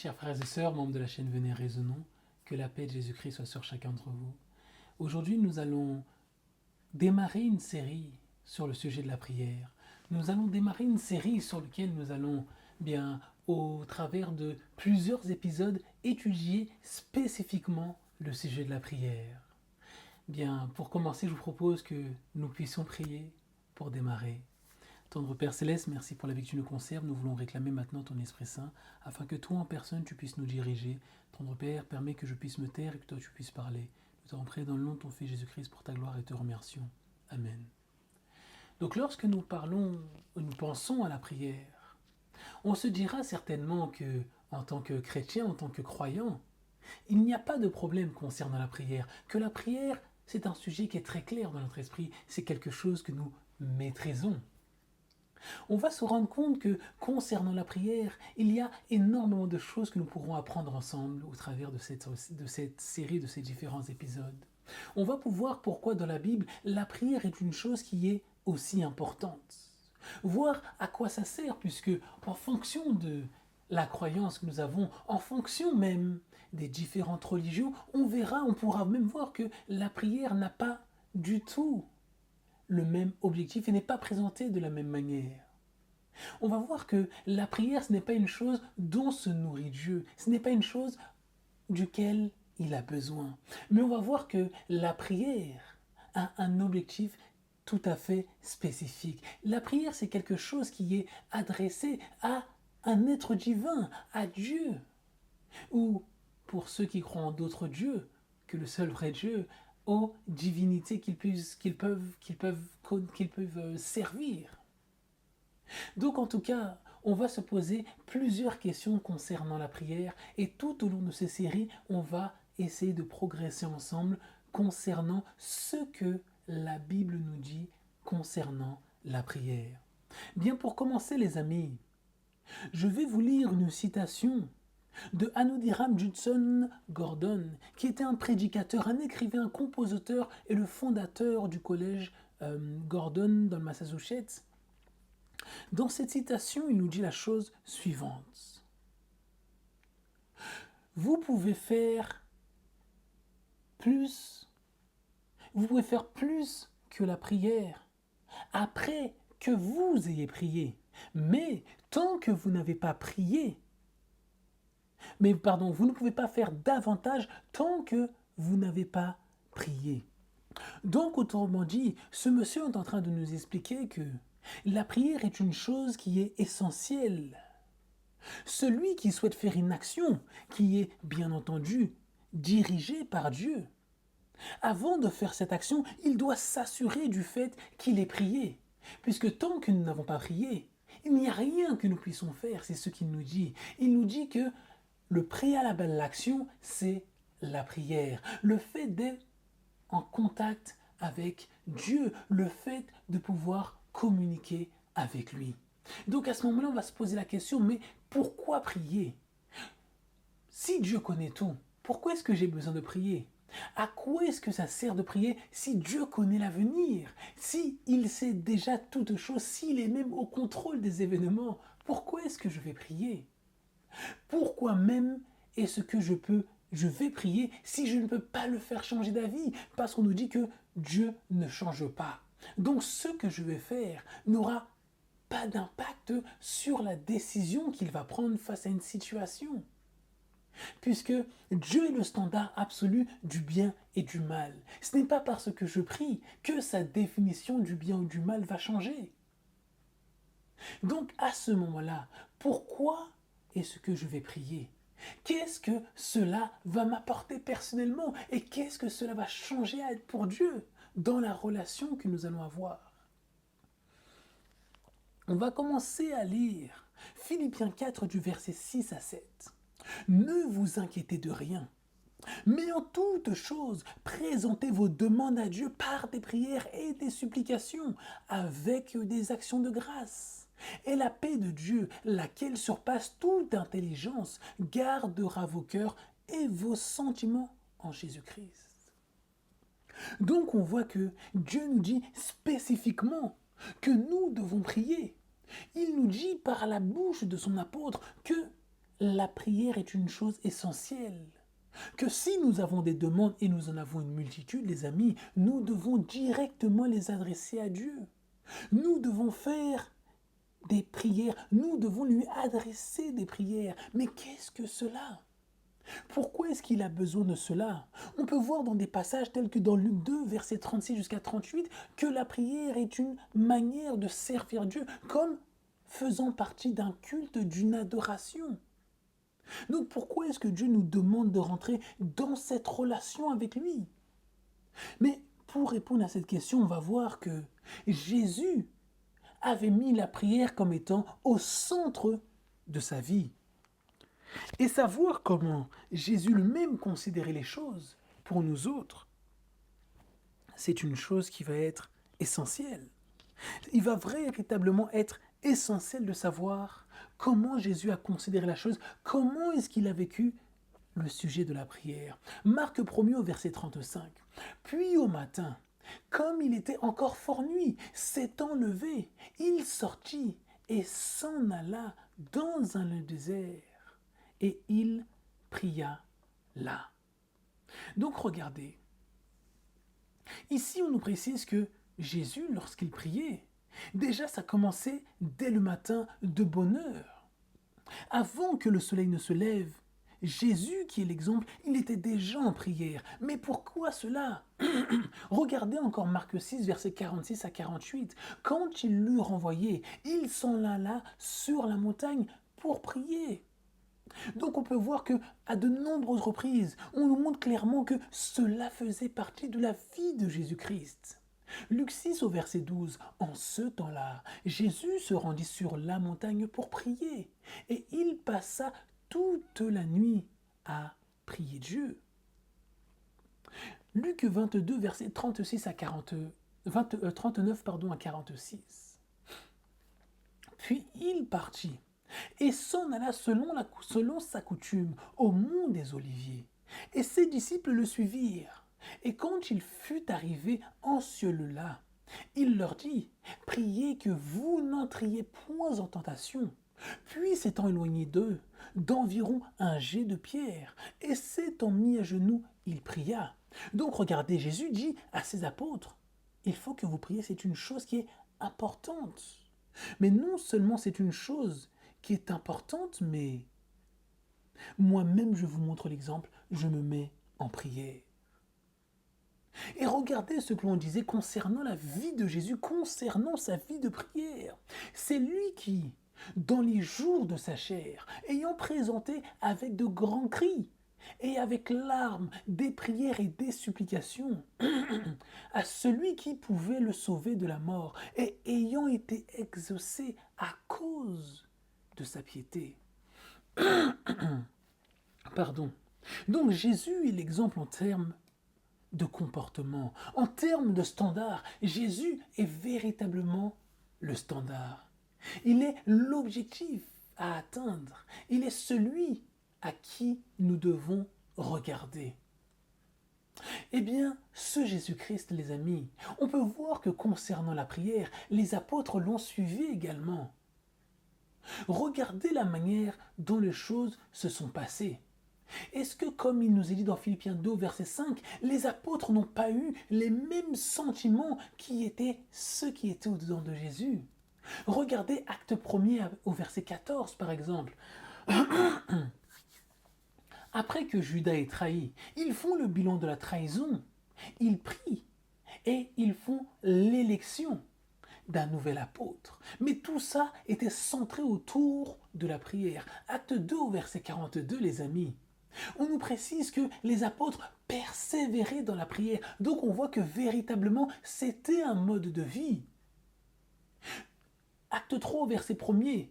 chers frères et sœurs, membres de la chaîne Venez Raisonnons, que la paix de Jésus-Christ soit sur chacun d'entre vous. Aujourd'hui, nous allons démarrer une série sur le sujet de la prière. Nous allons démarrer une série sur laquelle nous allons, au travers de plusieurs épisodes, étudier spécifiquement le sujet de la prière. Pour commencer, je vous propose que nous puissions prier pour démarrer. Tendre Père Céleste, merci pour la vie que tu nous conserves. Nous voulons réclamer maintenant ton Esprit Saint, afin que toi en personne tu puisses nous diriger. Tendre Père, permets que je puisse me taire et que toi tu puisses parler. Nous t'avons prié dans le nom de ton Fils Jésus-Christ pour ta gloire et te remercions. Amen. Donc lorsque nous pensons à la prière, on se dira certainement que, en tant que chrétien, en tant que croyant, il n'y a pas de problème concernant la prière, que la prière, c'est un sujet qui est très clair dans notre esprit, c'est quelque chose que nous maîtrisons. On va se rendre compte que, concernant la prière, il y a énormément de choses que nous pourrons apprendre ensemble au travers de cette série, de ces différents épisodes. On va pouvoir pourquoi dans la Bible, la prière est une chose qui est aussi importante. Voir à quoi ça sert, puisque en fonction de la croyance que nous avons, en fonction même des différentes religions, on pourra même voir que la prière n'a pas du tout le même objectif et n'est pas présentée de la même manière. On va voir que la prière, ce n'est pas une chose dont se nourrit Dieu, ce n'est pas une chose duquel il a besoin. Mais on va voir que la prière a un objectif tout à fait spécifique. La prière, c'est quelque chose qui est adressé à un être divin, à Dieu. Ou, pour ceux qui croient en d'autres dieux que le seul vrai Dieu, aux divinités qu'ils peuvent servir. Donc en tout cas, on va se poser plusieurs questions concernant la prière et tout au long de ces séries, on va essayer de progresser ensemble concernant ce que la Bible nous dit concernant la prière. Pour commencer les amis, je vais vous lire une citation de Adoniram Judson Gordon, qui était un prédicateur, un écrivain, un compositeur et le fondateur du collège Gordon dans le Massachusetts. Dans cette citation, il nous dit la chose suivante. Vous pouvez faire plus que la prière après que vous ayez prié. Mais tant que vous n'avez pas prié, vous ne pouvez pas faire davantage tant que vous n'avez pas prié. Donc, autrement dit, ce monsieur est en train de nous expliquer que la prière est une chose qui est essentielle. Celui qui souhaite faire une action qui est, bien entendu, dirigée par Dieu, avant de faire cette action, il doit s'assurer du fait qu'il ait prié. Puisque tant que nous n'avons pas prié, il n'y a rien que nous puissions faire, c'est ce qu'il nous dit. Il nous dit que le préalable à l'action, c'est la prière. Le fait d'être en contact avec Dieu, le fait de pouvoir communiquer avec lui. Donc à ce moment-là, on va se poser la question, mais pourquoi prier? Si Dieu connaît tout, pourquoi est-ce que j'ai besoin de prier? À quoi est-ce que ça sert de prier si Dieu connaît l'avenir? Si il sait déjà toutes choses, s'il est même au contrôle des événements, pourquoi est-ce que je vais prier? Pourquoi même est-ce que je vais prier si je ne peux pas le faire changer d'avis? Parce qu'on nous dit que Dieu ne change pas. Donc ce que je vais faire n'aura pas d'impact sur la décision qu'il va prendre face à une situation. Puisque Dieu est le standard absolu du bien et du mal. Ce n'est pas parce que je prie que sa définition du bien ou du mal va changer. Donc à ce moment-là, pourquoi est-ce que je vais prier? Qu'est-ce que cela va m'apporter personnellement? Et qu'est-ce que cela va changer pour Dieu dans la relation que nous allons avoir? On va commencer à lire Philippiens 4 du verset 6 à 7. Ne vous inquiétez de rien, mais en toute chose, présentez vos demandes à Dieu par des prières et des supplications, avec des actions de grâce. Et la paix de Dieu, laquelle surpasse toute intelligence, gardera vos cœurs et vos sentiments en Jésus-Christ. Donc on voit que Dieu nous dit spécifiquement que nous devons prier. Il nous dit par la bouche de son apôtre que la prière est une chose essentielle. Que si nous avons des demandes et nous en avons une multitude, les amis, nous devons directement les adresser à Dieu. Nous devons faire des prières, nous devons lui adresser des prières. Mais qu'est-ce que cela? Pourquoi est-ce qu'il a besoin de cela? On peut voir dans des passages tels que dans Luc 2, versets 36 jusqu'à 38, que la prière est une manière de servir Dieu comme faisant partie d'un culte, d'une adoration. Donc pourquoi est-ce que Dieu nous demande de rentrer dans cette relation avec lui? Mais pour répondre à cette question, on va voir que Jésus avait mis la prière comme étant au centre de sa vie. Et savoir comment Jésus lui-même considérait les choses pour nous autres, c'est une chose qui va être essentielle. Il va véritablement être essentiel de savoir comment Jésus a considéré la chose, comment est-ce qu'il a vécu le sujet de la prière. Marc 1er au verset 35. Puis au matin, comme il était encore fort nuit, s'étant levé, il sortit et s'en alla dans un désert. Et il pria là. Donc regardez, ici on nous précise que Jésus, lorsqu'il priait, déjà ça commençait dès le matin de bonne heure. Avant que le soleil ne se lève, Jésus, qui est l'exemple, il était déjà en prière. Mais pourquoi cela? Regardez encore Marc 6, versets 46 à 48. Quand il l'eut renvoyé, il s'en alla sur la montagne pour prier. Donc on peut voir que à de nombreuses reprises, on nous montre clairement que cela faisait partie de la vie de Jésus-Christ. Luc 6 au verset 12, en ce temps-là, Jésus se rendit sur la montagne pour prier, et il passa toute la nuit à prier Dieu. Luc 22, verset 36 à 39 à 46. Puis il partit et s'en alla selon sa coutume au mont des Oliviers. Et ses disciples le suivirent. Et quand il fut arrivé en ce lieu-là, il leur dit, priez que vous n'entriez point en tentation. Puis s'étant éloigné d'eux, d'environ un jet de pierre, et s'étant mis à genoux, il pria. Donc regardez, Jésus dit à ses apôtres, il faut que vous priez, c'est une chose qui est importante. Mais non seulement c'est une chose qui est importante, mais moi-même, je vous montre l'exemple, je me mets en prière. Et regardez ce que l'on disait concernant la vie de Jésus, concernant sa vie de prière. C'est lui qui, dans les jours de sa chair, ayant présenté avec de grands cris et avec larmes des prières et des supplications à celui qui pouvait le sauver de la mort et ayant été exaucé à cause de sa piété. Pardon. Donc Jésus est l'exemple en termes de comportement, en termes de standard. Jésus est véritablement le standard. Il est l'objectif à atteindre. Il est celui à qui nous devons regarder. Eh bien, ce Jésus-Christ, les amis, on peut voir que concernant la prière, les apôtres l'ont suivi également. Regardez la manière dont les choses se sont passées. Est-ce que, comme il nous est dit dans Philippiens 2, verset 5, les apôtres n'ont pas eu les mêmes sentiments qui étaient ceux qui étaient au-dedans de Jésus? Regardez Acte 1er au verset 14, par exemple. Après que Judas est trahi, ils font le bilan de la trahison. Ils prient et ils font l'élection d'un nouvel apôtre. Mais tout ça était centré autour de la prière. Acte 2 au verset 42, les amis. On nous précise que les apôtres persévéraient dans la prière. Donc on voit que véritablement c'était un mode de vie. Acte 3 au verset 1er.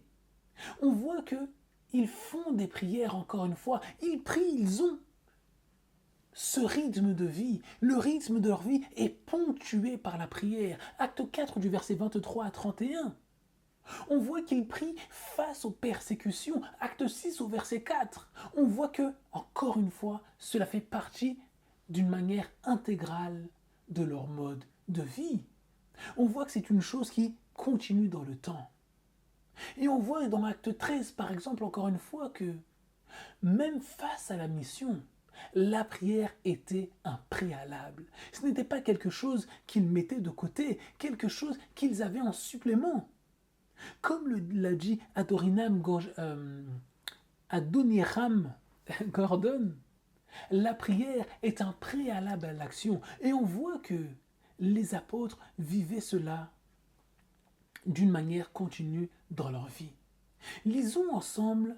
On voit que ils font des prières encore une fois. Ils prient, ils ont ce rythme de vie. Le rythme de leur vie est ponctué par la prière. Acte 4 du verset 23 à 31. On voit qu'ils prient face aux persécutions. Acte 6 au verset 4. On voit que, encore une fois, cela fait partie d'une manière intégrale de leur mode de vie. On voit que c'est une chose qui continue dans le temps. Et on voit dans Acte 13, par exemple, encore une fois, que même face à la mission, la prière était un préalable. Ce n'était pas quelque chose qu'ils mettaient de côté, quelque chose qu'ils avaient en supplément. Comme l'a dit Adoniram Gordon, la prière est un préalable à l'action. Et on voit que les apôtres vivaient cela d'une manière continue dans leur vie. Lisons ensemble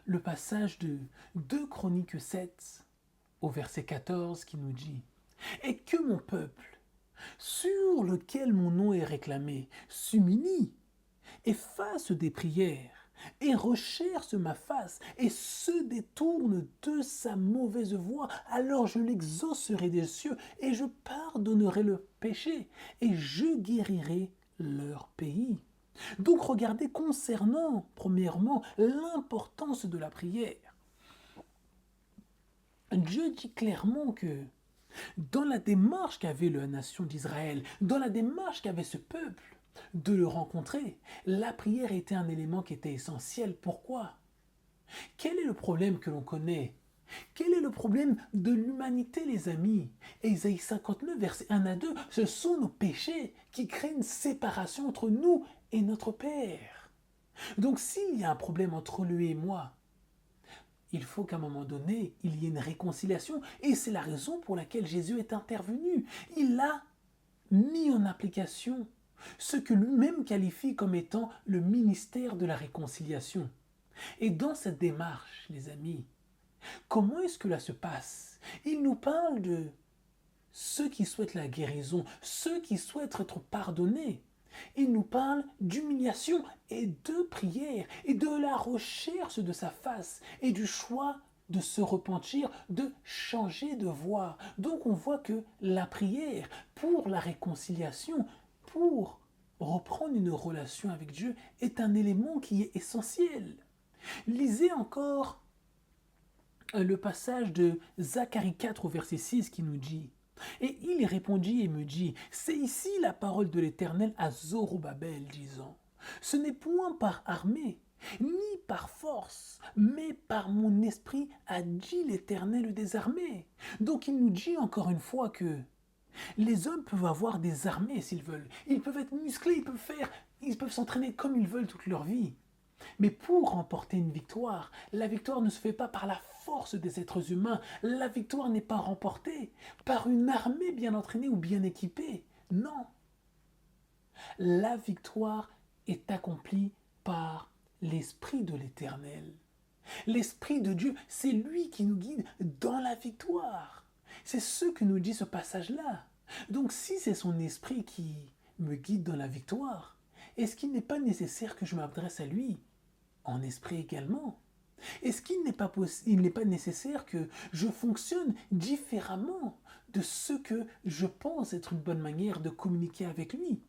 le passage de 2 Chroniques 7 au verset 14 qui nous dit « Et que mon peuple, sur lequel mon nom est réclamé, s'humilie et fasse des prières et recherche ma face et se détourne de sa mauvaise voie, alors je l'exaucerai des cieux et je pardonnerai le péché et je guérirai leur pays. » Donc regardez concernant, premièrement, l'importance de la prière. Dieu dit clairement que dans la démarche qu'avait la nation d'Israël, dans la démarche qu'avait ce peuple de le rencontrer, la prière était un élément qui était essentiel. Pourquoi? Quel est le problème que l'on connaît? Quel est le problème de l'humanité, les amis? Ésaïe 59, versets 1 à 2, ce sont nos péchés qui créent une séparation entre nous et notre Père. Donc s'il y a un problème entre lui et moi, il faut qu'à un moment donné, il y ait une réconciliation. Et c'est la raison pour laquelle Jésus est intervenu. Il a mis en application ce que lui-même qualifie comme étant le ministère de la réconciliation. Et dans cette démarche, les amis, comment est-ce que là se passe? Il nous parle de ceux qui souhaitent la guérison, ceux qui souhaitent être pardonnés. Il nous parle d'humiliation et de prière et de la recherche de sa face et du choix de se repentir, de changer de voie. Donc on voit que la prière pour la réconciliation, pour reprendre une relation avec Dieu, est un élément qui est essentiel. Lisez encore le passage de Zacharie 4 au verset 6 qui nous dit « Et il répondit et me dit, c'est ici la parole de l'Éternel à Zorobabel, disant, ce n'est point par armée, ni par force, mais par mon esprit, a dit l'Éternel des armées. » Donc il nous dit encore une fois que les hommes peuvent avoir des armées s'ils veulent. Ils peuvent être musclés, ils peuvent s'entraîner comme ils veulent toute leur vie. Mais pour remporter une victoire, la victoire ne se fait pas par la force des êtres humains. La victoire n'est pas remportée par une armée bien entraînée ou bien équipée. Non. La victoire est accomplie par l'Esprit de l'Éternel. L'Esprit de Dieu, c'est lui qui nous guide dans la victoire. C'est ce que nous dit ce passage-là. Donc si c'est son esprit qui me guide dans la victoire, est-ce qu'il n'est pas nécessaire que je m'adresse à lui en esprit également? Est-ce qu'il n'est pas nécessaire que je fonctionne différemment de ce que je pense être une bonne manière de communiquer avec lui?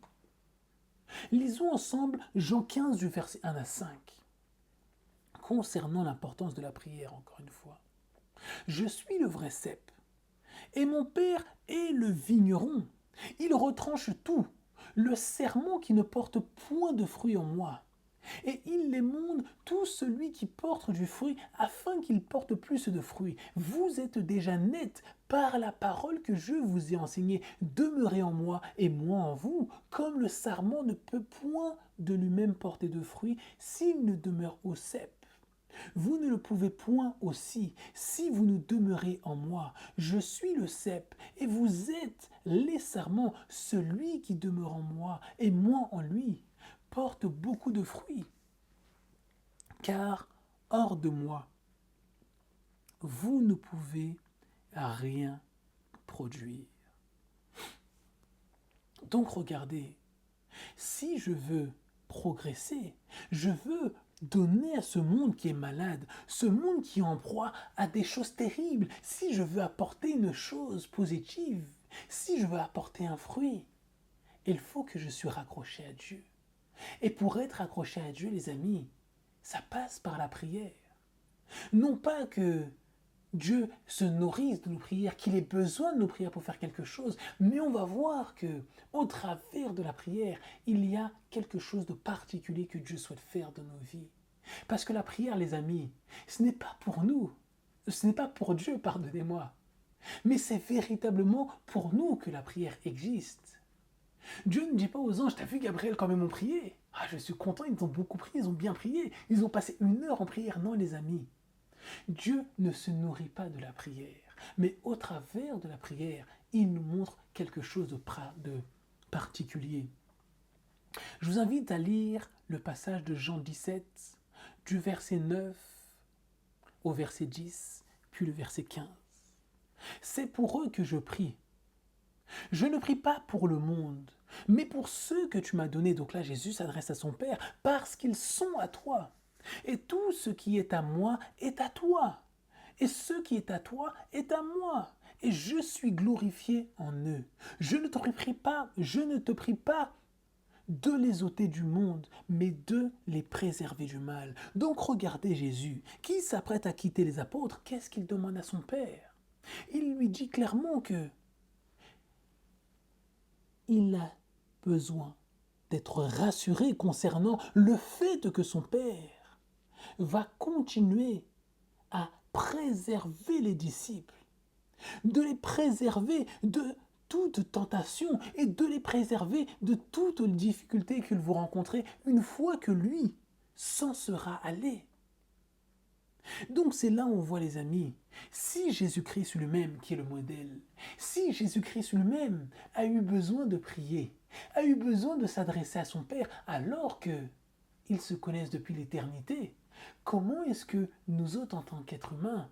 Lisons ensemble Jean 15 du verset 1 à 5. Concernant l'importance de la prière, encore une fois. Je suis le vrai cep, et mon père est le vigneron. Il retranche tout, le serment qui ne porte point de fruit en moi. Et il émonde tout celui qui porte du fruit, afin qu'il porte plus de fruits. Vous êtes déjà nets par la parole que je vous ai enseignée. Demeurez en moi et moi en vous, comme le sarment ne peut point de lui-même porter de fruits s'il ne demeure au cep. Vous ne le pouvez point aussi, si vous ne demeurez en moi. Je suis le cep, et vous êtes les sarments. Celui qui demeure en moi, et moi en lui, porte beaucoup de fruits. Car, hors de moi, vous ne pouvez rien produire. Donc regardez, si je veux progresser, je veux donner à ce monde qui est malade, ce monde qui est en proie à des choses terribles, si je veux apporter une chose positive, si je veux apporter un fruit, il faut que je sois raccroché à Dieu. Et pour être accroché à Dieu, les amis, ça passe par la prière. Non pas que Dieu se nourrisse de nos prières, qu'il ait besoin de nos prières pour faire quelque chose, mais on va voir que au travers de la prière, il y a quelque chose de particulier que Dieu souhaite faire de nos vies. Parce que la prière, les amis, ce n'est pas pour nous, ce n'est pas pour Dieu, pardonnez-moi, mais c'est véritablement pour nous que la prière existe. Dieu ne dit pas aux anges, t'as vu Gabriel quand même ont prié? Ah, je suis content, ils ont beaucoup prié, ils ont bien prié, ils ont passé 1 heure en prière. Non, les amis, Dieu ne se nourrit pas de la prière, mais au travers de la prière, il nous montre quelque chose de particulier. Je vous invite à lire le passage de Jean 17, du verset 9 au verset 10, puis le verset 15. C'est pour eux que je prie. Je ne prie pas pour le monde, mais pour ceux que tu m'as donnés. Donc là, Jésus s'adresse à son Père, parce qu'ils sont à toi. Et tout ce qui est à moi est à toi. Et ce qui est à toi est à moi. Et je suis glorifié en eux. Je ne te prie pas de les ôter du monde, mais de les préserver du mal. Donc regardez Jésus, qui s'apprête à quitter les apôtres, qu'est-ce qu'il demande à son Père? Il lui dit clairement que il a besoin d'être rassuré concernant le fait que son Père va continuer à préserver les disciples, de les préserver de toute tentation et de les préserver de toutes les difficultés qu'ils vont rencontrer une fois que lui s'en sera allé. Donc c'est là où on voit, les amis, si Jésus-Christ lui-même, qui est le modèle, si Jésus-Christ lui-même a eu besoin de prier, a eu besoin de s'adresser à son Père alors qu'ils se connaissent depuis l'éternité, comment est-ce que nous autres, en tant qu'êtres humains,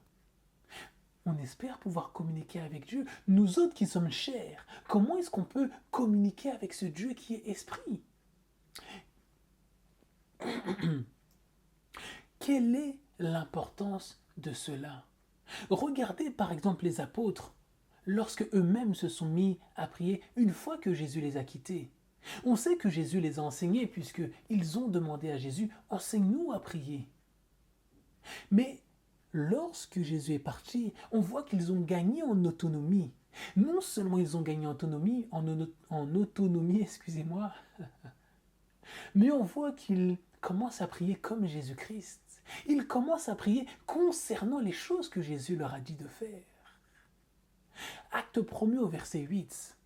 on espère pouvoir communiquer avec Dieu? Nous autres qui sommes chers, comment est-ce qu'on peut communiquer avec ce Dieu qui est esprit? Quelle est l'importance de cela? Regardez par exemple les apôtres, lorsque eux-mêmes se sont mis à prier une fois que Jésus les a quittés. On sait que Jésus les a enseignés puisqu'ils ont demandé à Jésus, enseigne-nous à prier. Mais lorsque Jésus est parti, on voit qu'ils ont gagné en autonomie. Non seulement ils ont gagné en autonomie, excusez-moi, mais on voit qu'ils commencent à prier comme Jésus-Christ. Ils commencent à prier concernant les choses que Jésus leur a dit de faire. Acte 1er au verset 8.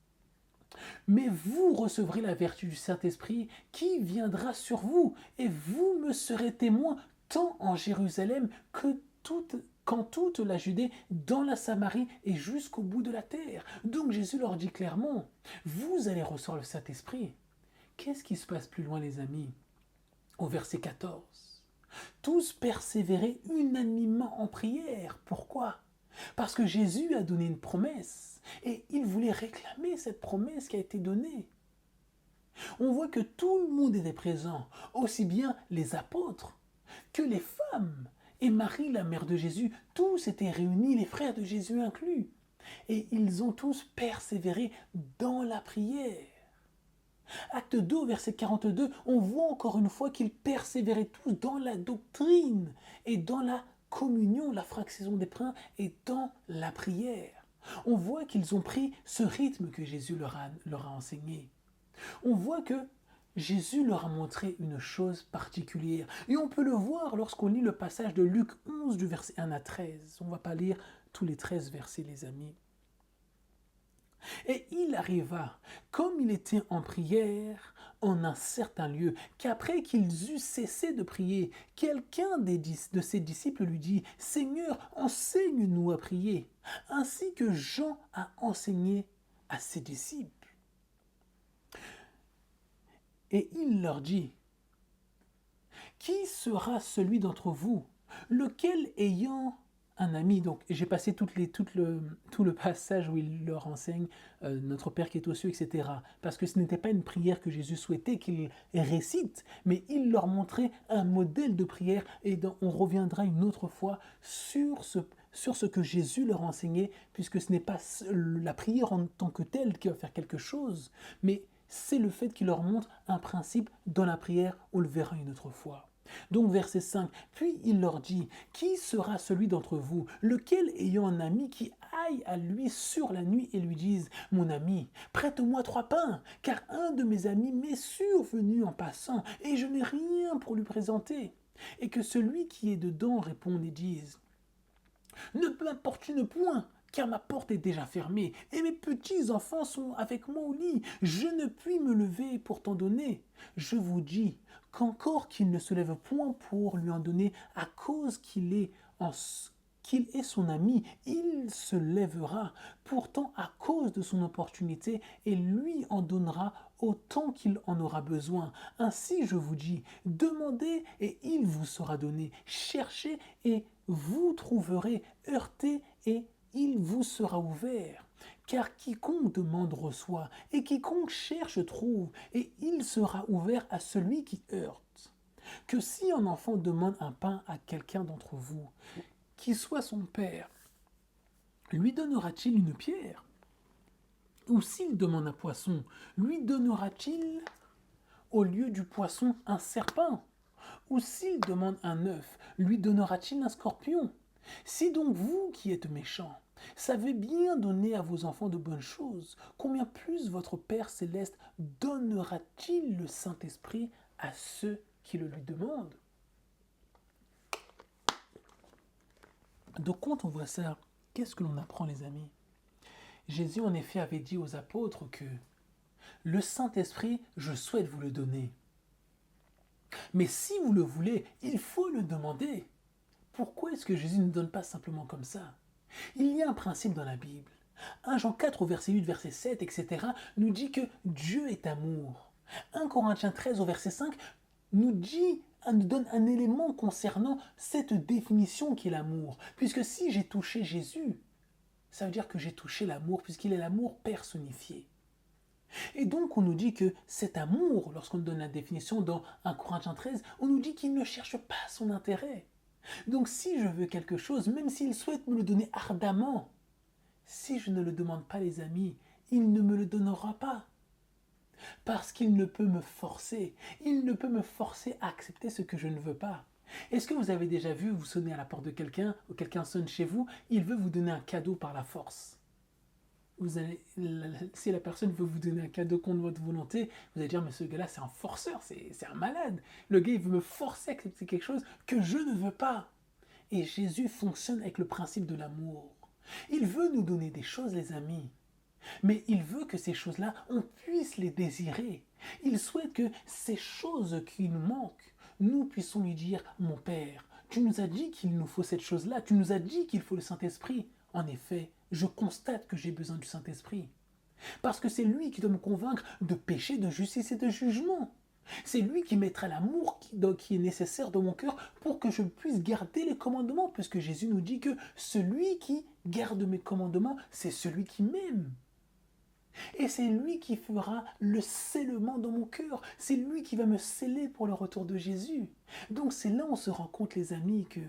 Mais vous recevrez la vertu du Saint-Esprit qui viendra sur vous, et vous me serez témoins tant en Jérusalem qu'en toute la Judée, dans la Samarie et jusqu'au bout de la terre. Donc Jésus leur dit clairement, vous allez recevoir le Saint-Esprit. Qu'est-ce qui se passe plus loin, les amis? Au verset 14. Tous persévéraient unanimement en prière. Pourquoi? Parce que Jésus a donné une promesse et il voulait réclamer cette promesse qui a été donnée. On voit que tout le monde était présent, aussi bien les apôtres que les femmes et Marie, la mère de Jésus. Tous étaient réunis, les frères de Jésus inclus. Et ils ont tous persévéré dans la prière. Acte 2, verset 42, on voit encore une fois qu'ils persévéraient tous dans la doctrine et dans la communion, la fractionnement des pains et dans la prière. On voit qu'ils ont pris ce rythme que Jésus leur a enseigné. On voit que Jésus leur a montré une chose particulière. Et on peut le voir lorsqu'on lit le passage de Luc 11 du verset 1 à 13. On ne va pas lire tous les 13 versets, les amis. Et il arriva, comme il était en prière, en un certain lieu, qu'après qu'ils eussent cessé de prier, quelqu'un de ses disciples lui dit, « Seigneur, enseigne-nous à prier, ainsi que Jean a enseigné à ses disciples. » Et il leur dit, « Qui sera celui d'entre vous, lequel ayant un ami, donc j'ai passé tout le passage où il leur enseigne notre Père qui est aux cieux, etc. Parce que ce n'était pas une prière que Jésus souhaitait qu'ils récitent, mais il leur montrait un modèle de prière et on reviendra une autre fois sur ce que Jésus leur enseignait, puisque ce n'est pas la prière en tant que telle qui va faire quelque chose, mais c'est le fait qu'il leur montre un principe dans la prière, on le verra une autre fois. Donc verset 5, puis il leur dit, « Qui sera celui d'entre vous, lequel ayant un ami qui aille à lui sur la nuit et lui dise, « Mon ami, prête-moi 3 pains, car un de mes amis m'est survenu en passant, et je n'ai rien pour lui présenter. » et que celui qui est dedans réponde et dise: ne m'importune point, car ma porte est déjà fermée, et mes petits enfants sont avec moi au lit. Je ne puis me lever pour t'en donner. Je vous dis qu'encore qu'il ne se lève point pour lui en donner, à cause qu'il est son ami, il se lèvera pourtant à cause de son opportunité et lui en donnera autant qu'il en aura besoin. Ainsi je vous dis, demandez et il vous sera donné, cherchez et vous trouverez, heurtez et il vous sera ouvert. Car quiconque demande reçoit, et quiconque cherche trouve, et il sera ouvert à celui qui heurte. Que si un enfant demande un pain à quelqu'un d'entre vous, qui soit son père, lui donnera-t-il une pierre? Ou s'il demande un poisson, lui donnera-t-il au lieu du poisson un serpent? Ou s'il demande un œuf, lui donnera-t-il un scorpion? Si donc vous qui êtes méchants, savez bien donner à vos enfants de bonnes choses, combien plus votre Père céleste donnera-t-il le Saint-Esprit à ceux qui le lui demandent? Donc quand on voit ça, qu'est-ce que l'on apprend, les amis? Jésus en effet avait dit aux apôtres que le Saint-Esprit, je souhaite vous le donner. Mais si vous le voulez, il faut le demander. Pourquoi est-ce que Jésus ne donne pas simplement comme ça? Il y a un principe dans la Bible. 1 Jean 4 au verset 8, verset 7, etc. nous dit que Dieu est amour. 1 Corinthiens 13 au verset 5 nous donne un élément concernant cette définition qu'est l'amour. Puisque si j'ai touché Jésus, ça veut dire que j'ai touché l'amour, puisqu'il est l'amour personnifié. Et donc on nous dit que cet amour, lorsqu'on donne la définition dans 1 Corinthiens 13, on nous dit qu'il ne cherche pas son intérêt. Donc si je veux quelque chose, même s'il souhaite me le donner ardemment, si je ne le demande pas, les amis, il ne me le donnera pas. Parce qu'il ne peut me forcer. Il ne peut me forcer à accepter ce que je ne veux pas. Est-ce que vous avez déjà vu, vous sonnez à la porte de quelqu'un, ou quelqu'un sonne chez vous, il veut vous donner un cadeau par la force? Si la personne veut vous donner un cadeau contre votre volonté, vous allez dire, mais ce gars-là, c'est un forceur, c'est un malade. Le gars, il veut me forcer à accepter quelque chose que je ne veux pas. Et Jésus fonctionne avec le principe de l'amour. Il veut nous donner des choses, les amis. Mais il veut que ces choses-là, on puisse les désirer. Il souhaite que ces choses qui nous manquent, nous puissions lui dire, mon Père, tu nous as dit qu'il nous faut cette chose-là, tu nous as dit qu'il faut le Saint-Esprit. En effet, je constate que j'ai besoin du Saint-Esprit. Parce que c'est lui qui doit me convaincre de péché, de justice et de jugement. C'est lui qui mettra l'amour qui est nécessaire dans mon cœur pour que je puisse garder les commandements, puisque Jésus nous dit que celui qui garde mes commandements, c'est celui qui m'aime. Et c'est lui qui fera le scellement dans mon cœur. C'est lui qui va me sceller pour le retour de Jésus. Donc c'est là où on se rend compte, les amis, que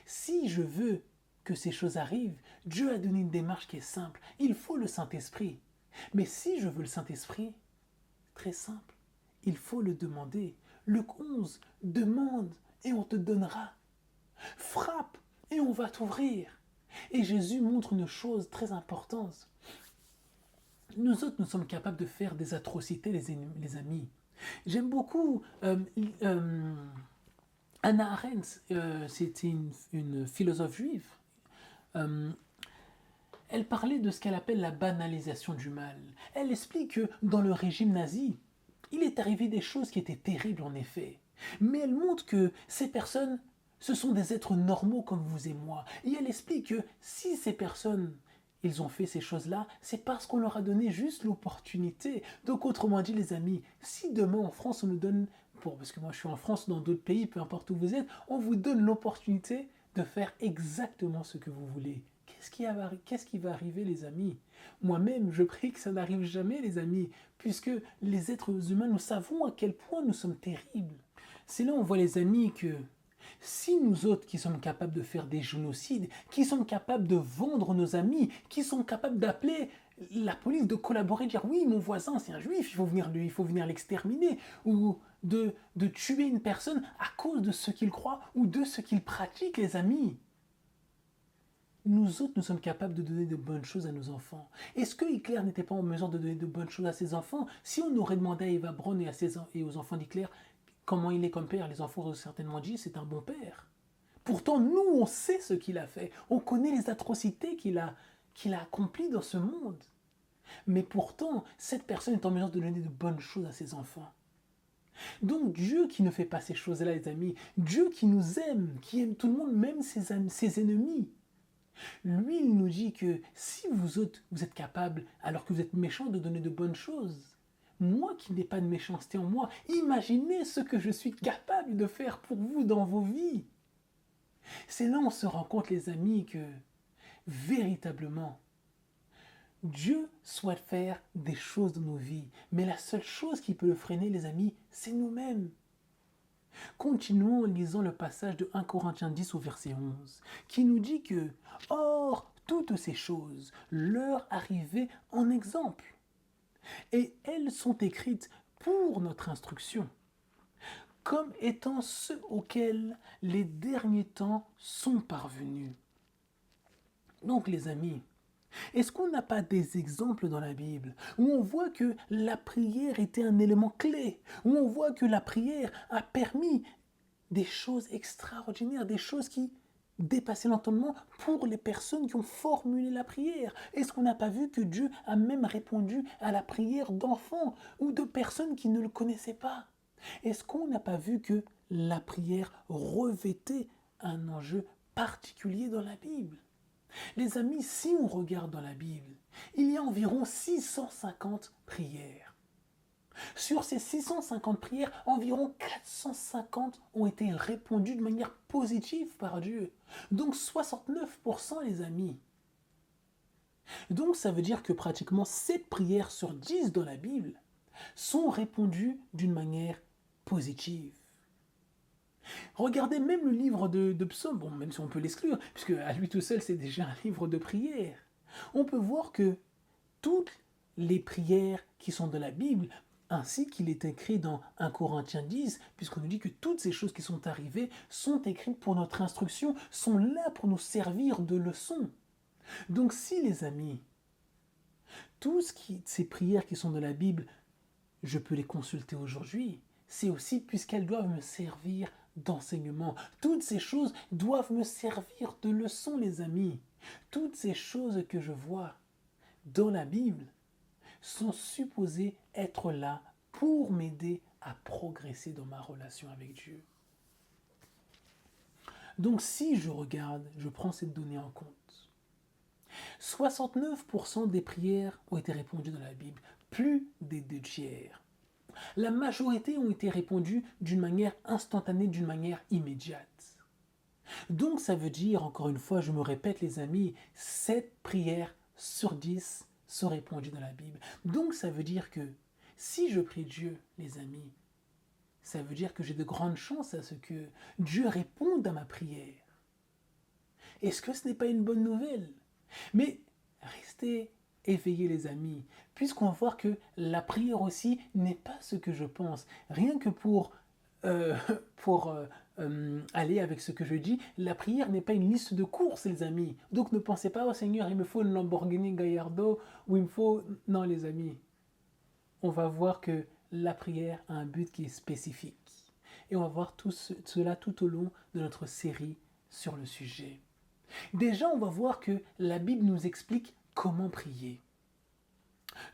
si je veux que ces choses arrivent, Dieu a donné une démarche qui est simple. Il faut le Saint-Esprit. Mais si je veux le Saint-Esprit, très simple, il faut le demander. Luc 11, demande et on te donnera. Frappe et on va t'ouvrir. Et Jésus montre une chose très importante. Nous autres, nous sommes capables de faire des atrocités, les amis. J'aime beaucoup Hannah Arendt, c'était une philosophe juive. Elle parlait de ce qu'elle appelle la banalisation du mal. Elle explique que dans le régime nazi, il est arrivé des choses qui étaient terribles en effet. Mais elle montre que ces personnes, ce sont des êtres normaux comme vous et moi. Et elle explique que si ces personnes, ils ont fait ces choses-là, c'est parce qu'on leur a donné juste l'opportunité. Donc autrement dit, les amis, si demain en France on nous donne, parce que moi je suis en France, dans d'autres pays, peu importe où vous êtes, on vous donne l'opportunité de faire exactement ce que vous voulez. Qu'est-ce qui va arriver, les amis? Moi-même, je prie que ça n'arrive jamais, les amis, puisque les êtres humains, nous savons à quel point nous sommes terribles. C'est là où on voit, les amis, que si nous autres qui sommes capables de faire des génocides, qui sommes capables de vendre nos amis, qui sommes capables d'appeler la police, de collaborer, de dire oui, mon voisin c'est un juif, il faut venir l'exterminer, ou de tuer une personne à cause de ce qu'il croit ou de ce qu'il pratique, les amis. Nous autres, nous sommes capables de donner de bonnes choses à nos enfants. Est-ce que Hitler n'était pas en mesure de donner de bonnes choses à ses enfants? Si on aurait demandé à Eva Braun et aux enfants d'Hitler, comment il est comme père. Les enfants ont certainement dit, c'est un bon père. Pourtant, nous, on sait ce qu'il a fait. On connaît les atrocités qu'il a accomplies dans ce monde. Mais pourtant, cette personne est en mesure de donner de bonnes choses à ses enfants. Donc Dieu qui ne fait pas ces choses-là, les amis, Dieu qui nous aime, qui aime tout le monde, même ses ennemis, lui, il nous dit que si vous êtes capable, alors que vous êtes méchant, de donner de bonnes choses, moi qui n'ai pas de méchanceté en moi, imaginez ce que je suis capable de faire pour vous dans vos vies. C'est là où on se rend compte, les amis, que véritablement, Dieu souhaite faire des choses dans nos vies, mais la seule chose qui peut le freiner, les amis, c'est nous-mêmes. Continuons en lisant le passage de 1 Corinthiens 10 au verset 11, qui nous dit que « Or, toutes ces choses leur arrivaient en exemple, et elles sont écrites pour notre instruction, comme étant ceux auxquels les derniers temps sont parvenus. » Donc les amis, est-ce qu'on n'a pas des exemples dans la Bible où on voit que la prière était un élément clé, où on voit que la prière a permis des choses extraordinaires, des choses qui dépassaient l'entendement pour les personnes qui ont formulé la prière? Est-ce qu'on n'a pas vu que Dieu a même répondu à la prière d'enfants ou de personnes qui ne le connaissaient pas? Est-ce qu'on n'a pas vu que la prière revêtait un enjeu particulier dans la Bible? Les amis, si on regarde dans la Bible, il y a environ 650 prières. Sur ces 650 prières, environ 450 ont été répondues de manière positive par Dieu. Donc 69%, les amis. Donc ça veut dire que pratiquement 7 prières sur 10 dans la Bible sont répondues d'une manière positive. Regardez même le livre de Psaumes, bon, même si on peut l'exclure, puisque à lui tout seul c'est déjà un livre de prière. On peut voir que toutes les prières qui sont dans la Bible, ainsi qu'il est écrit dans 1 Corinthiens 10, puisqu'on nous dit que toutes ces choses qui sont arrivées sont écrites pour notre instruction, sont là pour nous servir de leçon. Donc si les amis, ces prières qui sont dans la Bible, je peux les consulter aujourd'hui, c'est aussi puisqu'elles doivent me servir d'enseignement. Toutes ces choses doivent me servir de leçon, les amis. Toutes ces choses que je vois dans la Bible sont supposées être là pour m'aider à progresser dans ma relation avec Dieu. Donc si je regarde, je prends cette donnée en compte. 69% des prières ont été répondues dans la Bible, plus des 2/3. La majorité ont été répondues d'une manière instantanée, d'une manière immédiate. Donc ça veut dire, encore une fois, je me répète les amis, 7 prières sur 10 sont répondues dans la Bible. Donc ça veut dire que si je prie Dieu, les amis, ça veut dire que j'ai de grandes chances à ce que Dieu réponde à ma prière. Est-ce que ce n'est pas une bonne nouvelle? Mais restez éveillés les amis, puisqu'on va voir que la prière aussi n'est pas ce que je pense. Rien que pour aller avec ce que je dis, la prière n'est pas une liste de courses les amis. Donc ne pensez pas, oh Seigneur, il me faut une Lamborghini Gallardo, ou il me faut... Non les amis, on va voir que la prière a un but qui est spécifique. Et on va voir cela tout au long de notre série sur le sujet. Déjà, on va voir que la Bible nous explique comment prier.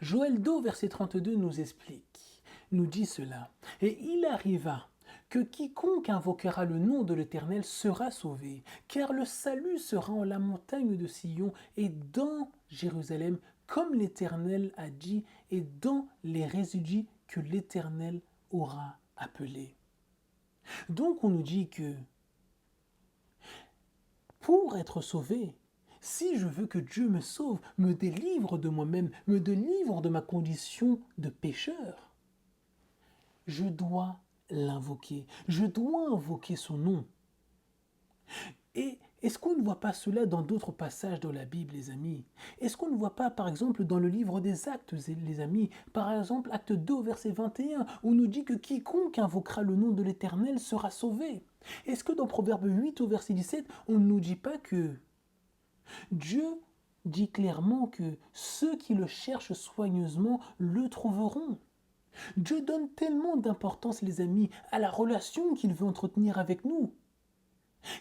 Joël 2, verset 32 nous dit cela. « Et il arriva que quiconque invoquera le nom de l'Éternel sera sauvé, car le salut sera en la montagne de Sion et dans Jérusalem, comme l'Éternel a dit, et dans les résidus que l'Éternel aura appelés. » Donc on nous dit que pour être sauvé, si je veux que Dieu me sauve, me délivre de moi-même, me délivre de ma condition de pécheur, je dois l'invoquer, je dois invoquer son nom. Et est-ce qu'on ne voit pas cela dans d'autres passages dans la Bible, les amis? Est-ce qu'on ne voit pas, par exemple, dans le livre des Actes, les amis, par exemple, Acte 2, verset 21, où on nous dit que quiconque invoquera le nom de l'Éternel sera sauvé? Est-ce que dans Proverbe 8, au verset 17, on ne nous dit pas que Dieu dit clairement que ceux qui le cherchent soigneusement le trouveront? Dieu donne tellement d'importance, les amis, à la relation qu'il veut entretenir avec nous,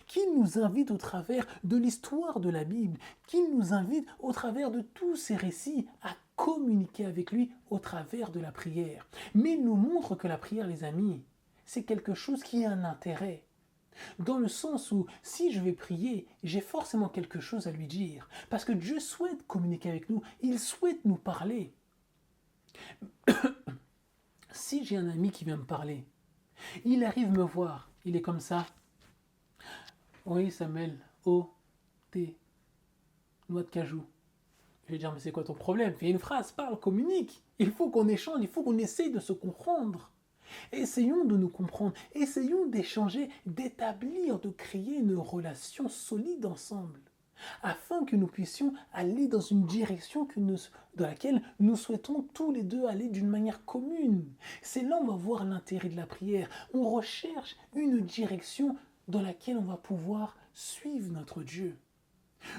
qu'il nous invite au travers de l'histoire de la Bible, qu'il nous invite au travers de tous ces récits à communiquer avec lui au travers de la prière. Mais il nous montre que la prière, les amis, c'est quelque chose qui a un intérêt. Dans le sens où, si je vais prier, j'ai forcément quelque chose à lui dire. Parce que Dieu souhaite communiquer avec nous, il souhaite nous parler. Si j'ai un ami qui vient me parler, il arrive me voir, il est comme ça. Oui, Samuel, oh, thé, noix de cajou. Je vais dire, mais c'est quoi ton problème? Fais une phrase, parle, communique. Il faut qu'on échange, il faut qu'on essaye de se comprendre. Essayons de nous comprendre, essayons d'échanger, d'établir, de créer une relation solide ensemble, afin que nous puissions aller dans une direction dans laquelle nous souhaitons tous les deux aller d'une manière commune. C'est là où on va voir l'intérêt de la prière. On recherche une direction dans laquelle on va pouvoir suivre notre Dieu.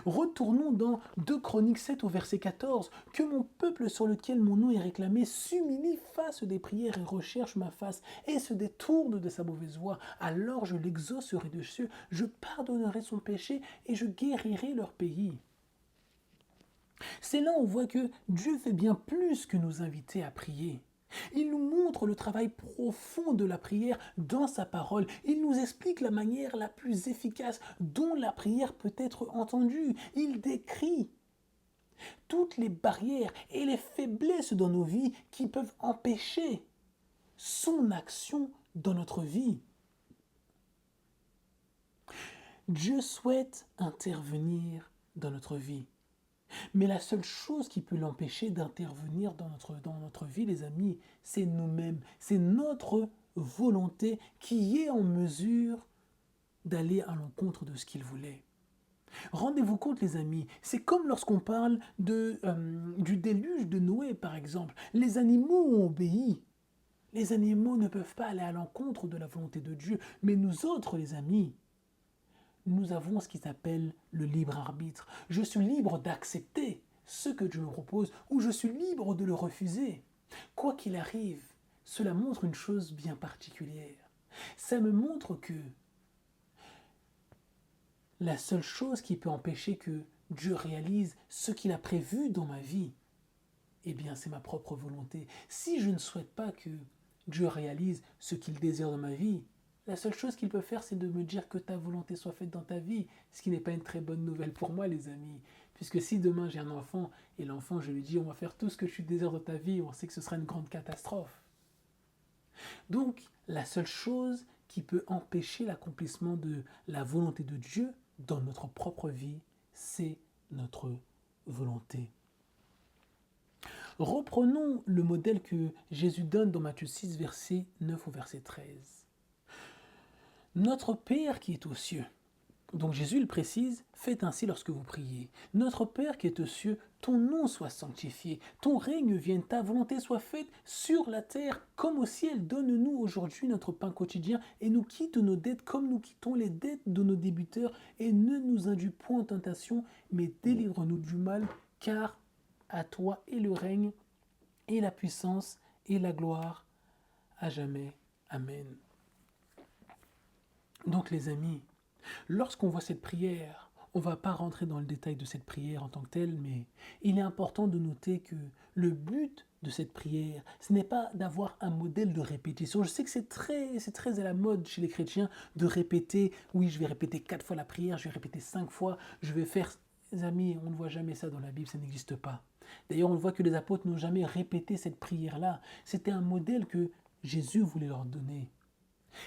Retournons dans 2 Chroniques 7 au verset 14. Que mon peuple sur lequel mon nom est réclamé s'humilie, fasse des prières et recherche ma face et se détourne de sa mauvaise voie. Alors je l'exaucerai de cieux, je pardonnerai son péché et je guérirai leur pays. C'est là où on voit que Dieu fait bien plus que nous inviter à prier. Il nous montre le travail profond de la prière dans sa parole. Il nous explique la manière la plus efficace dont la prière peut être entendue. Il décrit toutes les barrières et les faiblesses dans nos vies qui peuvent empêcher son action dans notre vie. Dieu souhaite intervenir dans notre vie. Mais la seule chose qui peut l'empêcher d'intervenir dans notre vie, les amis, c'est nous-mêmes. C'est notre volonté qui est en mesure d'aller à l'encontre de ce qu'il voulait. Rendez-vous compte, les amis, c'est comme lorsqu'on parle du déluge de Noé, par exemple. Les animaux ont obéi. Les animaux ne peuvent pas aller à l'encontre de la volonté de Dieu. Mais nous autres, les amis, nous avons ce qui s'appelle le libre arbitre. Je suis libre d'accepter ce que Dieu me propose ou je suis libre de le refuser. Quoi qu'il arrive, cela montre une chose bien particulière. Ça me montre que la seule chose qui peut empêcher que Dieu réalise ce qu'il a prévu dans ma vie, eh bien c'est ma propre volonté. Si je ne souhaite pas que Dieu réalise ce qu'il désire dans ma vie, la seule chose qu'il peut faire, c'est de me dire que ta volonté soit faite dans ta vie, ce qui n'est pas une très bonne nouvelle pour moi, les amis. Puisque si demain j'ai un enfant, et l'enfant, je lui dis, on va faire tout ce que tu désires dans ta vie, on sait que ce sera une grande catastrophe. Donc, la seule chose qui peut empêcher l'accomplissement de la volonté de Dieu dans notre propre vie, c'est notre volonté. Reprenons le modèle que Jésus donne dans Matthieu 6, verset 9 au verset 13. Notre Père qui est aux cieux. Donc Jésus le précise, faites ainsi lorsque vous priez. Notre Père qui est aux cieux, ton nom soit sanctifié, ton règne vienne, ta volonté soit faite sur la terre comme au ciel. Donne-nous aujourd'hui notre pain quotidien et nous quitte nos dettes comme nous quittons les dettes de nos débiteurs et ne nous induis point en tentation, mais délivre-nous du mal, car à toi est le règne et la puissance et la gloire à jamais. Amen. Donc les amis, lorsqu'on voit cette prière, on ne va pas rentrer dans le détail de cette prière en tant que telle, mais il est important de noter que le but de cette prière, ce n'est pas d'avoir un modèle de répétition. Je sais que c'est très à la mode chez les chrétiens de répéter, oui, je vais répéter 4 fois la prière, je vais répéter 5 fois, je vais faire... Les amis, on ne voit jamais ça dans la Bible, ça n'existe pas. D'ailleurs, on voit que les apôtres n'ont jamais répété cette prière-là. C'était un modèle que Jésus voulait leur donner.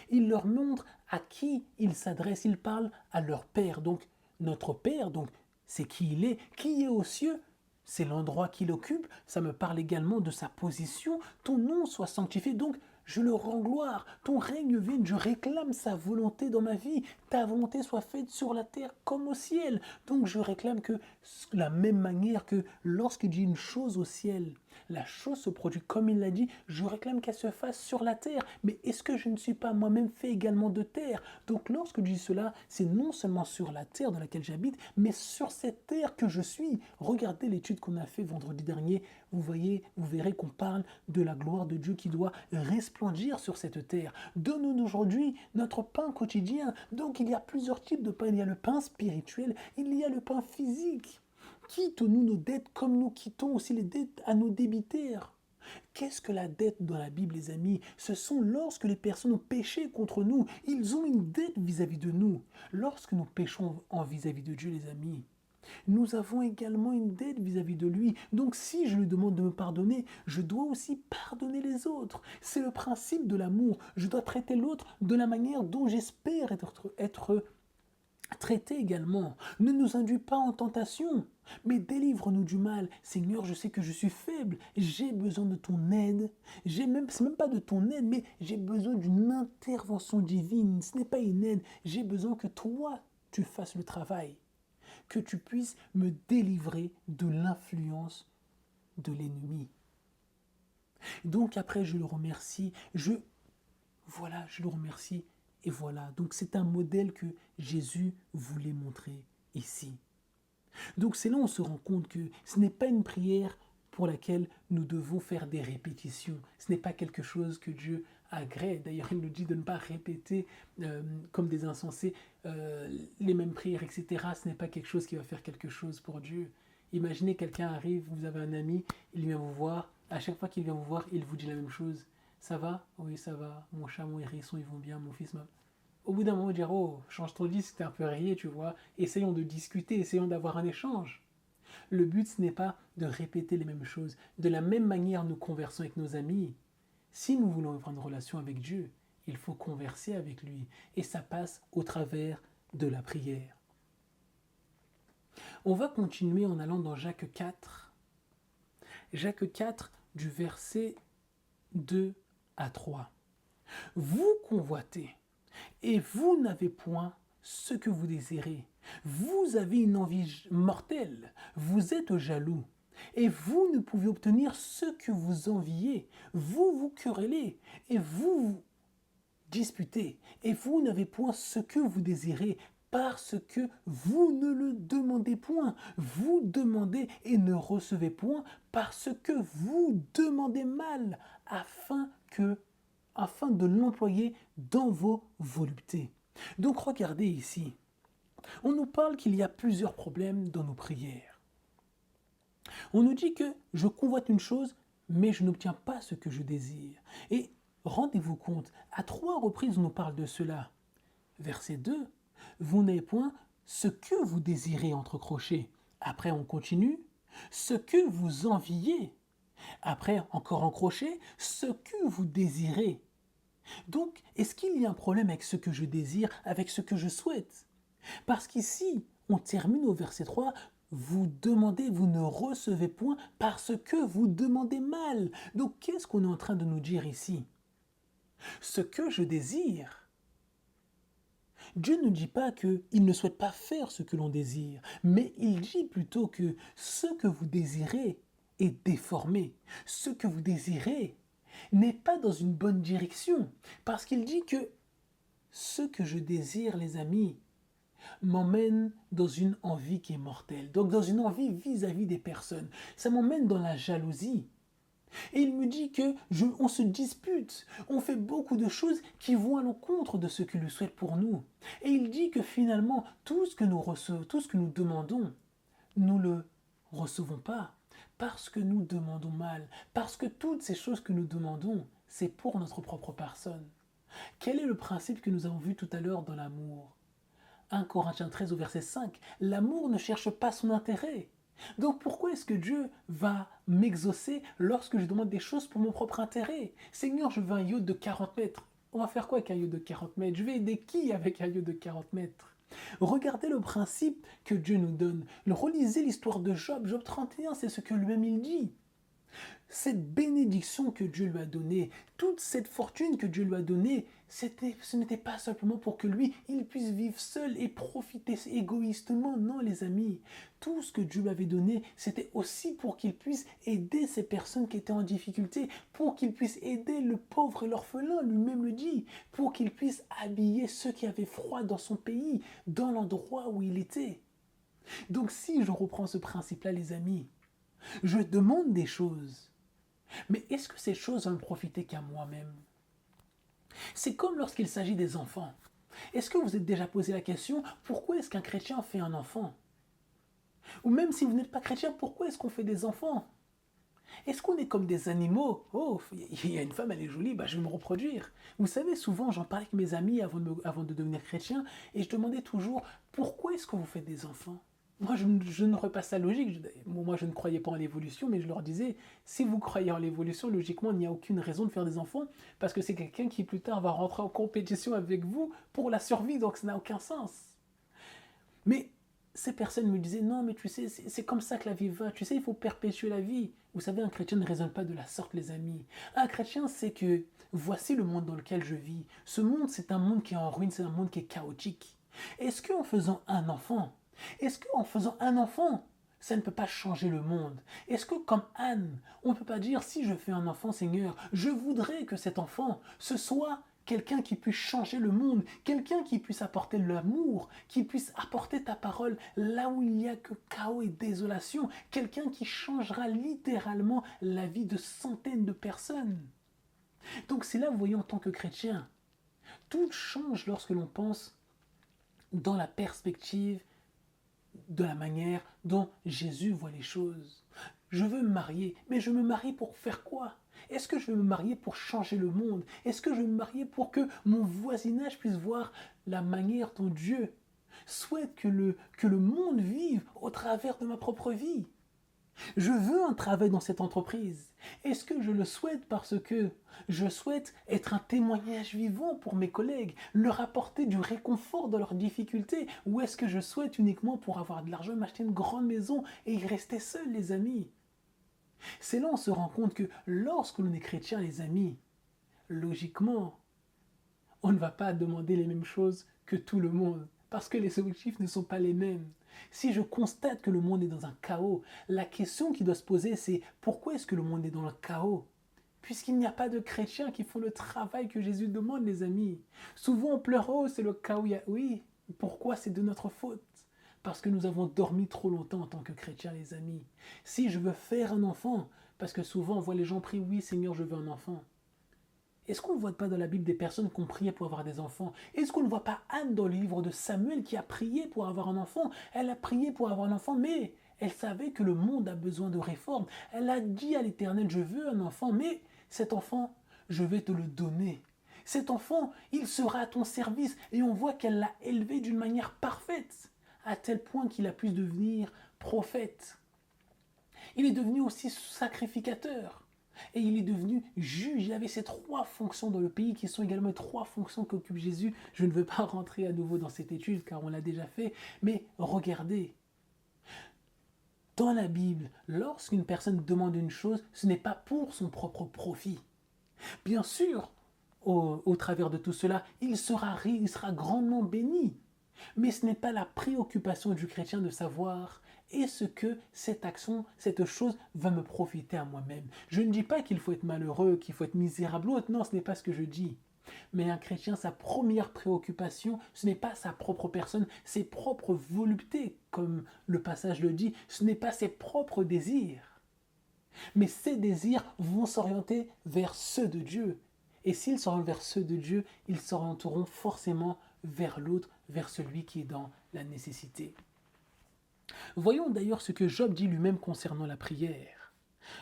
Il leur montre à qui il s'adresse. Il parle à leur Père. Donc, notre Père, donc, c'est qui est aux cieux. C'est l'endroit qu'il occupe. Ça me parle également de sa position. Ton nom soit sanctifié. Donc, je le rends gloire. Ton règne vienne. Je réclame sa volonté dans ma vie. Ta volonté soit faite sur la terre comme au ciel. Donc, je réclame que, de la même manière que lorsque je dis une chose au ciel, la chose se produit comme il l'a dit, je réclame qu'elle se fasse sur la terre. Mais est-ce que je ne suis pas moi-même fait également de terre? Donc lorsque je dis cela, c'est non seulement sur la terre dans laquelle j'habite, mais sur cette terre que je suis. Regardez l'étude qu'on a fait vendredi dernier, vous voyez, vous verrez qu'on parle de la gloire de Dieu qui doit resplendir sur cette terre. Donne-nous aujourd'hui notre pain quotidien. Donc il y a plusieurs types de pain. Il y a le pain spirituel, il y a le pain physique. Quitte-nous nos dettes comme nous quittons aussi les dettes à nos débiteurs. Qu'est-ce que la dette dans la Bible, les amis? Ce sont lorsque les personnes ont péché contre nous. Ils ont une dette vis-à-vis de nous. Lorsque nous péchons en vis-à-vis de Dieu, les amis, nous avons également une dette vis-à-vis de lui. Donc si je lui demande de me pardonner, je dois aussi pardonner les autres. C'est le principe de l'amour. Je dois traiter l'autre de la manière dont j'espère être traité également. Ne nous induis pas en tentation, mais délivre-nous du mal. Seigneur, je sais que je suis faible, j'ai besoin de ton aide. C'est même pas de ton aide, mais j'ai besoin d'une intervention divine. Ce n'est pas une aide, j'ai besoin que toi, tu fasses le travail. Que tu puisses me délivrer de l'influence de l'ennemi. Donc après, je le remercie. Je le remercie. Et voilà, donc c'est un modèle que Jésus voulait montrer ici. Donc c'est là où on se rend compte que ce n'est pas une prière pour laquelle nous devons faire des répétitions. Ce n'est pas quelque chose que Dieu agrée. D'ailleurs, il nous dit de ne pas répéter comme des insensés les mêmes prières, etc. Ce n'est pas quelque chose qui va faire quelque chose pour Dieu. Imaginez quelqu'un arrive, vous avez un ami, il vient vous voir. À chaque fois qu'il vient vous voir, il vous dit la même chose. Ça va? Oui, ça va. Mon chat, mon hérisson, ils vont bien. Mon fils m'a... Au bout d'un moment, dire, oh, change ton vie, c'était un peu rayé, tu vois. Essayons de discuter, essayons d'avoir un échange. Le but, ce n'est pas de répéter les mêmes choses. De la même manière, nous conversons avec nos amis. Si nous voulons avoir une relation avec Dieu, il faut converser avec lui. Et ça passe au travers de la prière. On va continuer en allant dans Jacques 4. Jacques 4, du verset 2 à 3. Vous convoitez, et vous n'avez point ce que vous désirez. Vous avez une envie mortelle, vous êtes jaloux, et vous ne pouvez obtenir ce que vous enviez. Vous vous querellez, et vous vous disputez, et vous n'avez point ce que vous désirez, parce que vous ne le demandez point. Vous demandez et ne recevez point, parce que vous demandez mal, afin de l'employer dans vos voluptés. Donc regardez ici, on nous parle qu'il y a plusieurs problèmes dans nos prières. On nous dit que je convoite une chose, mais je n'obtiens pas ce que je désire. Et rendez-vous compte, à 3 reprises on nous parle de cela. Verset 2, vous n'avez point ce que vous désirez entre crochets. Après on continue, ce que vous enviez. Après encore en crochet, ce que vous désirez. Donc, est-ce qu'il y a un problème avec ce que je désire, avec ce que je souhaite? Parce qu'ici, on termine au verset 3, vous demandez, vous ne recevez point parce que vous demandez mal. Donc, qu'est-ce qu'on est en train de nous dire ici? Ce que je désire, Dieu ne dit pas qu'il ne souhaite pas faire ce que l'on désire, mais il dit plutôt que ce que vous désirez est déformé. Ce que vous désirez n'est pas dans une bonne direction, parce qu'il dit que ce que je désire, les amis, m'emmène dans une envie qui est mortelle, donc dans une envie vis-à-vis des personnes. Ça m'emmène dans la jalousie. Et il me dit que on se dispute, on fait beaucoup de choses qui vont à l'encontre de ce qu'il souhaite pour nous. Et il dit que finalement, tout ce que nous recevons, tout ce que nous demandons, nous le recevons pas. Parce que nous demandons mal, parce que toutes ces choses que nous demandons, c'est pour notre propre personne. Quel est le principe que nous avons vu tout à l'heure dans l'amour? 1 Corinthiens 13 au verset 5, l'amour ne cherche pas son intérêt. Donc pourquoi est-ce que Dieu va m'exaucer lorsque je demande des choses pour mon propre intérêt? Seigneur, je veux un yacht de 40 mètres. On va faire quoi avec un yacht de 40 mètres? Je vais aider qui avec un yacht de 40 mètres? Regardez le principe que Dieu nous donne. Relisez l'histoire de Job. Job 31, c'est ce que lui-même il dit. Cette bénédiction que Dieu lui a donnée, toute cette fortune que Dieu lui a donnée, ce n'était pas simplement pour que lui, il puisse vivre seul et profiter égoïstement. Non, les amis, tout ce que Dieu lui avait donné, c'était aussi pour qu'il puisse aider ces personnes qui étaient en difficulté, pour qu'il puisse aider le pauvre et l'orphelin, lui-même le dit, pour qu'il puisse habiller ceux qui avaient froid dans son pays, dans l'endroit où il était. Donc si je reprends ce principe-là, les amis, je demande des choses. Mais est-ce que ces choses vont me profiter qu'à moi-même? C'est comme lorsqu'il s'agit des enfants. Est-ce que vous êtes déjà posé la question, pourquoi est-ce qu'un chrétien fait un enfant? Ou même si vous n'êtes pas chrétien, pourquoi est-ce qu'on fait des enfants? Est-ce qu'on est comme des animaux? Oh, il y a une femme, elle est jolie, bah, je vais me reproduire. Vous savez, souvent, j'en parlais avec mes amis avant de devenir chrétien, et je demandais toujours, pourquoi est-ce que vous faites des enfants? Moi, je n'aurais pas ça logique. Moi, je ne croyais pas en l'évolution, mais je leur disais, si vous croyez en l'évolution, logiquement, il n'y a aucune raison de faire des enfants, parce que c'est quelqu'un qui plus tard va rentrer en compétition avec vous pour la survie, donc ça n'a aucun sens. Mais ces personnes me disaient, non, mais tu sais, c'est comme ça que la vie va. Tu sais, il faut perpétuer la vie. Vous savez, un chrétien ne raisonne pas de la sorte, les amis. Un chrétien, c'est que voici le monde dans lequel je vis. Ce monde, c'est un monde qui est en ruine, c'est un monde qui est chaotique. Est-ce qu'en faisant un enfant, ça ne peut pas changer le monde? Est-ce que, comme Anne, on ne peut pas dire, si je fais un enfant, Seigneur, je voudrais que cet enfant, ce soit quelqu'un qui puisse changer le monde, quelqu'un qui puisse apporter l'amour, qui puisse apporter ta parole là où il n'y a que chaos et désolation, quelqu'un qui changera littéralement la vie de centaines de personnes. Donc c'est là, vous voyez, en tant que chrétien, tout change lorsque l'on pense dans la perspective de la manière dont Jésus voit les choses. Je veux me marier, mais je me marie pour faire quoi? Est-ce que je veux me marier pour changer le monde? Est-ce que je veux me marier pour que mon voisinage puisse voir la manière dont Dieu souhaite que le monde vive au travers de ma propre vie? Je veux un travail dans cette entreprise. Est-ce que je le souhaite parce que je souhaite être un témoignage vivant pour mes collègues, leur apporter du réconfort dans leurs difficultés, ou est-ce que je souhaite uniquement pour avoir de l'argent m'acheter une grande maison et y rester seul, les amis? C'est là on se rend compte que lorsque l'on est chrétien, les amis, logiquement, on ne va pas demander les mêmes choses que tout le monde, parce que les objectifs ne sont pas les mêmes. Si je constate que le monde est dans un chaos, la question qui doit se poser, c'est pourquoi est-ce que le monde est dans le chaos? Puisqu'il n'y a pas de chrétiens qui font le travail que Jésus demande, les amis. Souvent on pleure, oh c'est le chaos. Oui, pourquoi? C'est de notre faute. Parce que nous avons dormi trop longtemps en tant que chrétiens, les amis. Si je veux faire un enfant, parce que souvent on voit les gens prier, oui Seigneur, je veux un enfant. Est-ce qu'on ne voit pas dans la Bible des personnes qui ont prié pour avoir des enfants? Est-ce qu'on ne voit pas Anne dans le livre de Samuel qui a prié pour avoir un enfant? Elle a prié pour avoir un enfant, mais elle savait que le monde a besoin de réforme. Elle a dit à l'Éternel, je veux un enfant, mais cet enfant, je vais te le donner. Cet enfant, il sera à ton service. Et on voit qu'elle l'a élevé d'une manière parfaite, à tel point qu'il a pu devenir prophète. Il est devenu aussi sacrificateur. Et il est devenu juge. Il avait ces trois fonctions dans le pays qui sont également les trois fonctions qu'occupe Jésus. Je ne veux pas rentrer à nouveau dans cette étude car on l'a déjà fait. Mais regardez, dans la Bible, lorsqu'une personne demande une chose, ce n'est pas pour son propre profit. Bien sûr, au travers de tout cela, il sera grandement béni. Mais ce n'est pas la préoccupation du chrétien de savoir est-ce que cette action, cette chose va me profiter à moi-même. Je ne dis pas qu'il faut être malheureux, qu'il faut être misérable ou autre, non, ce n'est pas ce que je dis. Mais un chrétien, sa première préoccupation, ce n'est pas sa propre personne, ses propres voluptés, comme le passage le dit, ce n'est pas ses propres désirs. Mais ces désirs vont s'orienter vers ceux de Dieu. Et s'ils s'orientent vers ceux de Dieu, ils s'orienteront forcément vers l'autre, vers celui qui est dans la nécessité. Voyons d'ailleurs ce que Job dit lui-même concernant la prière.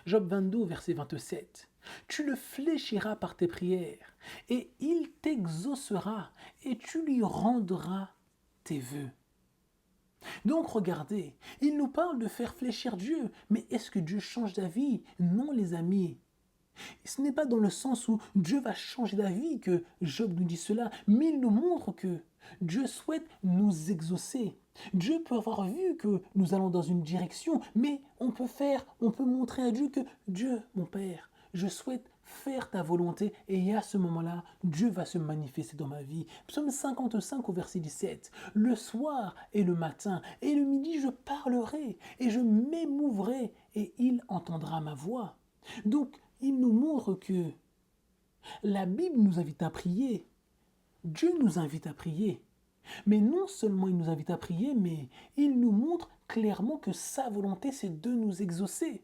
Job 22, verset 27. Tu le fléchiras par tes prières, et il t'exaucera, et tu lui rendras tes vœux. Donc regardez, il nous parle de faire fléchir Dieu, mais est-ce que Dieu change d'avis? Non les amis. Ce n'est pas dans le sens où Dieu va changer d'avis que Job nous dit cela, mais il nous montre que Dieu souhaite nous exaucer. Dieu peut avoir vu que nous allons dans une direction, mais on peut montrer à Dieu que Dieu, mon Père, je souhaite faire ta volonté et à ce moment-là, Dieu va se manifester dans ma vie. Psaume 55 au verset 17. Le soir et le matin et le midi, je parlerai et je m'émouverai et il entendra ma voix. Donc, il nous montre que la Bible nous invite à prier. Dieu nous invite à prier. Mais non seulement il nous invite à prier, mais il nous montre clairement que sa volonté, c'est de nous exaucer.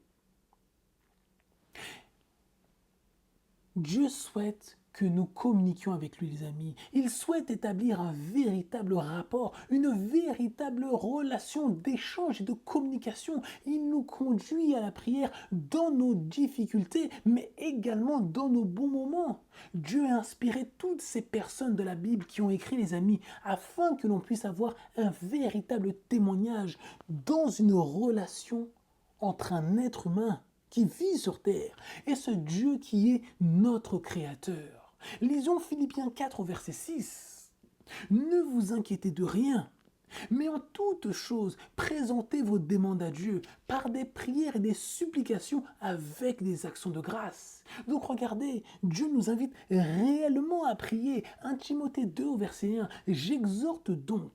Dieu souhaite que nous communiquions avec lui, les amis. Il souhaite établir un véritable rapport, une véritable relation d'échange et de communication. Il nous conduit à la prière dans nos difficultés, mais également dans nos bons moments. Dieu a inspiré toutes ces personnes de la Bible qui ont écrit, les amis, afin que l'on puisse avoir un véritable témoignage dans une relation entre un être humain qui vit sur terre et ce Dieu qui est notre Créateur. Lisons Philippiens 4 au verset 6. Ne vous inquiétez de rien, mais en toute chose, présentez vos demandes à Dieu par des prières et des supplications avec des actions de grâce. Donc regardez, Dieu nous invite réellement à prier. 1 Timothée 2 au verset 1. J'exhorte donc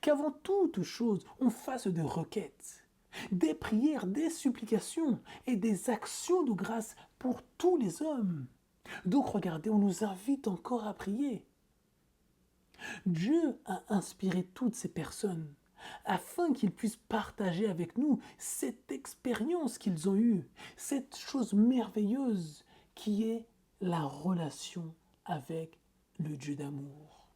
qu'avant toute chose, on fasse des requêtes, des prières, des supplications et des actions de grâce pour tous les hommes. Donc regardez, on nous invite encore à prier. Dieu a inspiré toutes ces personnes afin qu'ils puissent partager avec nous cette expérience qu'ils ont eue, cette chose merveilleuse qui est la relation avec le Dieu d'amour.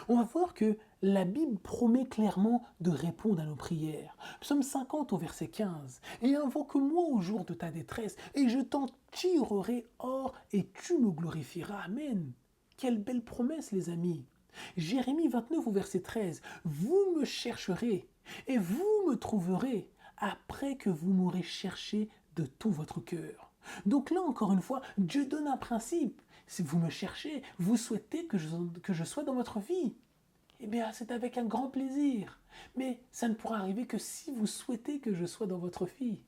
On va voir que la Bible promet clairement de répondre à nos prières. Psaume 50 au verset 15. Et invoque-moi au jour de ta détresse, et je t'en tirerai hors, et tu me glorifieras. Amen. Quelle belle promesse, les amis. Jérémie 29 au verset 13. Vous me chercherez, et vous me trouverez, après que vous m'aurez cherché de tout votre cœur. Donc là, encore une fois, Dieu donne un principe. Si vous me cherchez, vous souhaitez que je sois dans votre vie. Eh bien, c'est avec un grand plaisir. Mais ça ne pourra arriver que si vous souhaitez que je sois dans votre vie.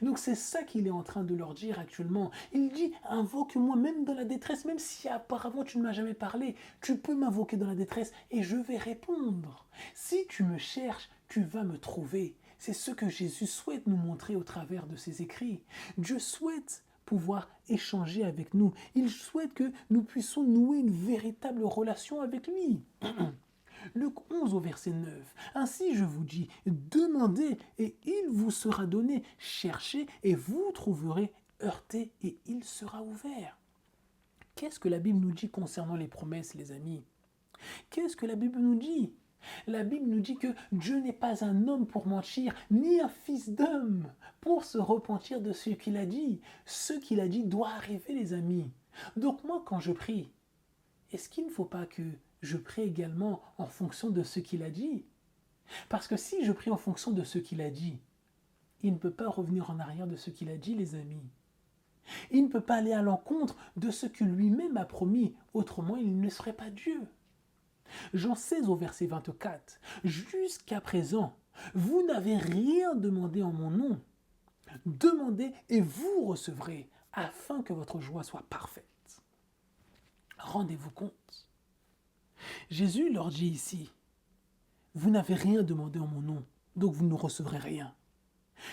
Donc c'est ça qu'il est en train de leur dire actuellement. Il dit, invoque-moi même dans la détresse, même si auparavant tu ne m'as jamais parlé, tu peux m'invoquer dans la détresse et je vais répondre. Si tu me cherches, tu vas me trouver. C'est ce que Jésus souhaite nous montrer au travers de ses écrits. Dieu souhaite pouvoir échanger avec nous. Il souhaite que nous puissions nouer une véritable relation avec lui. Luc 11 au verset 9. Ainsi je vous dis, demandez et il vous sera donné, cherchez et vous trouverez, heurtez et il sera ouvert. Qu'est-ce que la Bible nous dit concernant les promesses, les amis? Qu'est-ce que la Bible nous dit? La Bible nous dit que Dieu n'est pas un homme pour mentir, ni un fils d'homme pour se repentir de ce qu'il a dit. Ce qu'il a dit doit arriver, les amis. Donc moi, quand je prie, est-ce qu'il ne faut pas que je prie également en fonction de ce qu'il a dit? Parce que si je prie en fonction de ce qu'il a dit, il ne peut pas revenir en arrière de ce qu'il a dit, les amis. Il ne peut pas aller à l'encontre de ce que lui-même a promis, autrement il ne serait pas Dieu. Jean 16 au verset 24. Jusqu'à présent, vous n'avez rien demandé en mon nom. Demandez et vous recevrez, afin que votre joie soit parfaite. Rendez-vous compte. Jésus leur dit ici, vous n'avez rien demandé en mon nom, donc vous ne recevrez rien.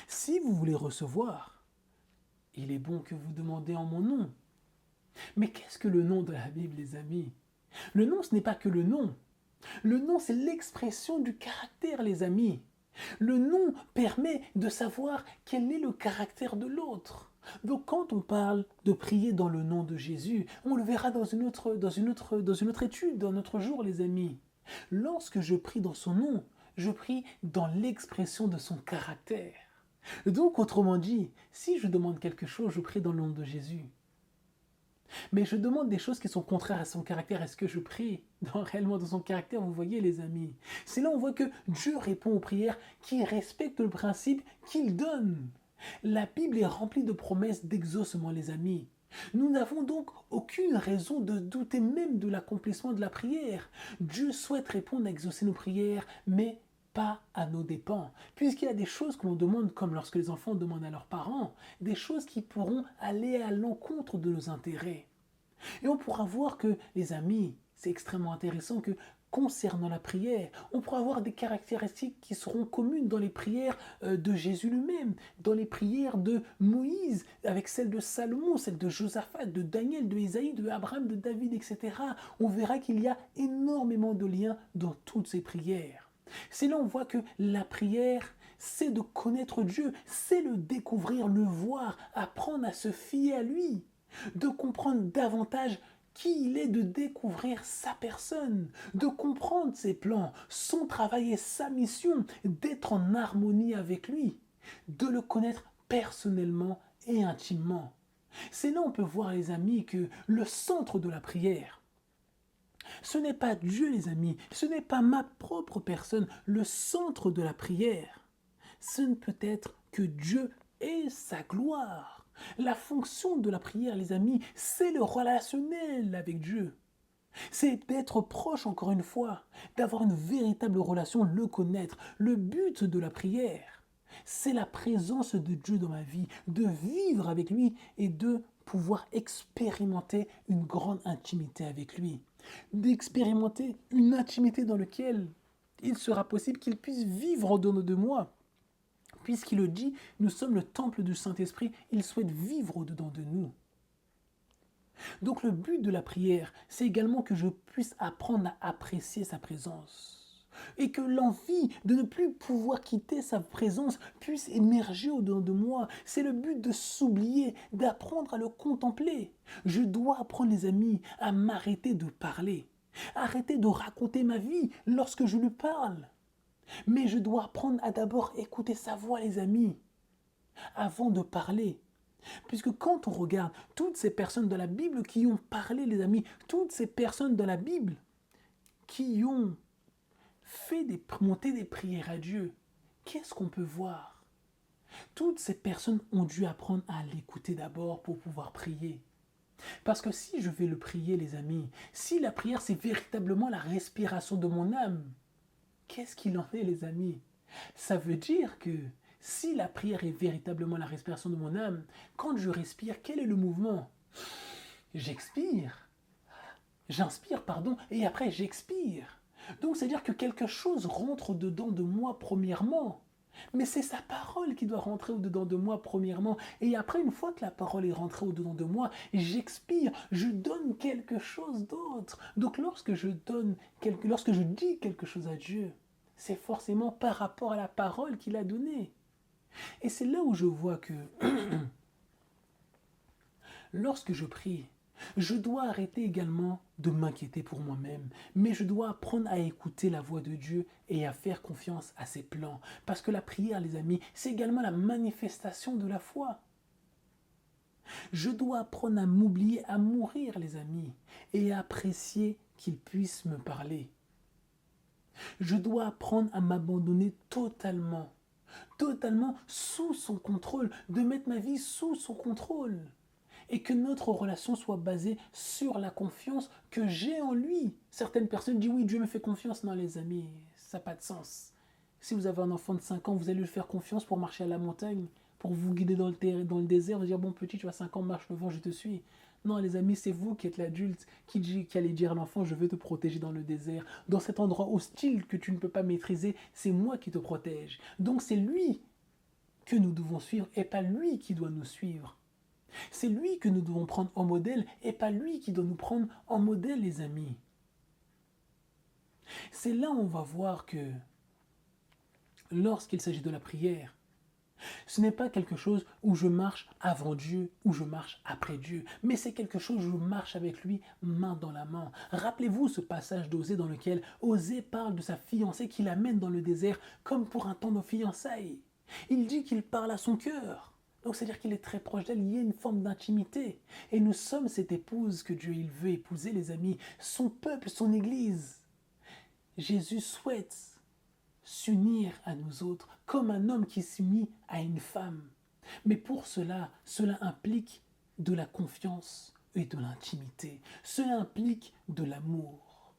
Si vous voulez recevoir, il est bon que vous demandez en mon nom. Mais qu'est-ce que le nom de la Bible, les amis? Le nom, ce n'est pas que le nom. Le nom, c'est l'expression du caractère, les amis. Le nom permet de savoir quel est le caractère de l'autre. Donc quand on parle de prier dans le nom de Jésus, on le verra dans une autre étude, dans notre jour, les amis. Lorsque je prie dans son nom, je prie dans l'expression de son caractère. Donc autrement dit, si je demande quelque chose, je prie dans le nom de Jésus. Mais je demande des choses qui sont contraires à son caractère. Est-ce que je prie réellement dans son caractère? Vous voyez, les amis. C'est là où on voit que Dieu répond aux prières qui respectent le principe qu'il donne. La Bible est remplie de promesses d'exaucement, les amis. Nous n'avons donc aucune raison de douter même de l'accomplissement de la prière. Dieu souhaite répondre à exaucer nos prières, mais pas à nos dépens. Puisqu'il y a des choses que l'on demande, comme lorsque les enfants demandent à leurs parents, des choses qui pourront aller à l'encontre de nos intérêts. Et on pourra voir que, les amis, c'est extrêmement intéressant que concernant la prière, on pourra avoir des caractéristiques qui seront communes dans les prières de Jésus lui-même, dans les prières de Moïse, avec celles de Salomon, celles de Josaphat, de Daniel, de Isaïe, de Abraham, de David, etc. On verra qu'il y a énormément de liens dans toutes ces prières. C'est là on voit que la prière, c'est de connaître Dieu, c'est le découvrir, le voir, apprendre à se fier à lui, de comprendre davantage qui il est, de découvrir sa personne, de comprendre ses plans, son travail et sa mission, d'être en harmonie avec lui, de le connaître personnellement et intimement. C'est là on peut voir, les amis, que le centre de la prière, ce n'est pas Dieu, les amis, ce n'est pas ma propre personne. Le centre de la prière, ce ne peut être que Dieu et sa gloire. La fonction de la prière, les amis, c'est le relationnel avec Dieu. C'est d'être proche, encore une fois, d'avoir une véritable relation, le connaître. Le but de la prière, c'est la présence de Dieu dans ma vie, de vivre avec lui et de pouvoir expérimenter une grande intimité avec lui. D'expérimenter une intimité dans laquelle il sera possible qu'il puisse vivre en dedans de moi. Puisqu'il le dit, nous sommes le temple du Saint-Esprit, il souhaite vivre au-dedans de nous. Donc le but de la prière, c'est également que je puisse apprendre à apprécier sa présence. Et que l'envie de ne plus pouvoir quitter sa présence puisse émerger au-dedans de moi. C'est le but de s'oublier, d'apprendre à le contempler. Je dois apprendre, les amis, à m'arrêter de parler. Arrêter de raconter ma vie lorsque je lui parle. Mais je dois apprendre à d'abord écouter sa voix, les amis, avant de parler. Puisque quand on regarde toutes ces personnes de la Bible qui ont parlé, les amis, toutes ces personnes de la Bible qui ont monter des prières à Dieu, qu'est-ce qu'on peut voir? Toutes ces personnes ont dû apprendre à l'écouter d'abord pour pouvoir prier. Parce que si je vais le prier, les amis, si la prière c'est véritablement la respiration de mon âme, qu'est-ce qu'il en est, les amis? Ça veut dire que si la prière est véritablement la respiration de mon âme, quand je respire, quel est le mouvement? J'inspire, pardon, et après j'expire. Donc c'est-à-dire que quelque chose rentre dedans de moi premièrement. Mais c'est sa parole qui doit rentrer au-dedans de moi premièrement. Et après, une fois que la parole est rentrée au-dedans de moi, j'expire, je donne quelque chose d'autre. Donc lorsque je dis quelque chose à Dieu, c'est forcément par rapport à la parole qu'il a donnée. Et c'est là où je vois que lorsque je prie, je dois arrêter également de m'inquiéter pour moi-même, mais je dois apprendre à écouter la voix de Dieu et à faire confiance à ses plans. Parce que la prière, les amis, c'est également la manifestation de la foi. Je dois apprendre à m'oublier, à mourir, les amis, et à apprécier qu'il puisse me parler. Je dois apprendre à m'abandonner totalement sous son contrôle, de mettre ma vie sous son contrôle. Et que notre relation soit basée sur la confiance que j'ai en lui. Certaines personnes disent oui, Dieu me fait confiance. Non, les amis, ça n'a pas de sens. Si vous avez un enfant de 5 ans, vous allez lui faire confiance pour marcher à la montagne, pour vous guider dans le désert, vous dire bon petit, tu as 5 ans, marche devant, je te suis. Non, les amis, c'est vous qui êtes l'adulte qui allez dire à l'enfant, je veux te protéger dans le désert. Dans cet endroit hostile que tu ne peux pas maîtriser, c'est moi qui te protège. Donc c'est lui que nous devons suivre et pas lui qui doit nous suivre. C'est lui que nous devons prendre en modèle et pas lui qui doit nous prendre en modèle, les amis. C'est là où on va voir que lorsqu'il s'agit de la prière, ce n'est pas quelque chose où je marche avant Dieu, où je marche après Dieu, mais c'est quelque chose où je marche avec lui main dans la main. Rappelez-vous ce passage d'Osée dans lequel Osée parle de sa fiancée qu'il amène dans le désert comme pour un temps de fiançailles. Il dit qu'il parle à son cœur. Donc c'est-à-dire qu'il est très proche d'elle, il y a une forme d'intimité. Et nous sommes cette épouse que Dieu il veut épouser, les amis, son peuple, son église. Jésus souhaite s'unir à nous autres comme un homme qui s'unit à une femme. Mais pour cela implique de la confiance et de l'intimité. Cela implique de l'amour.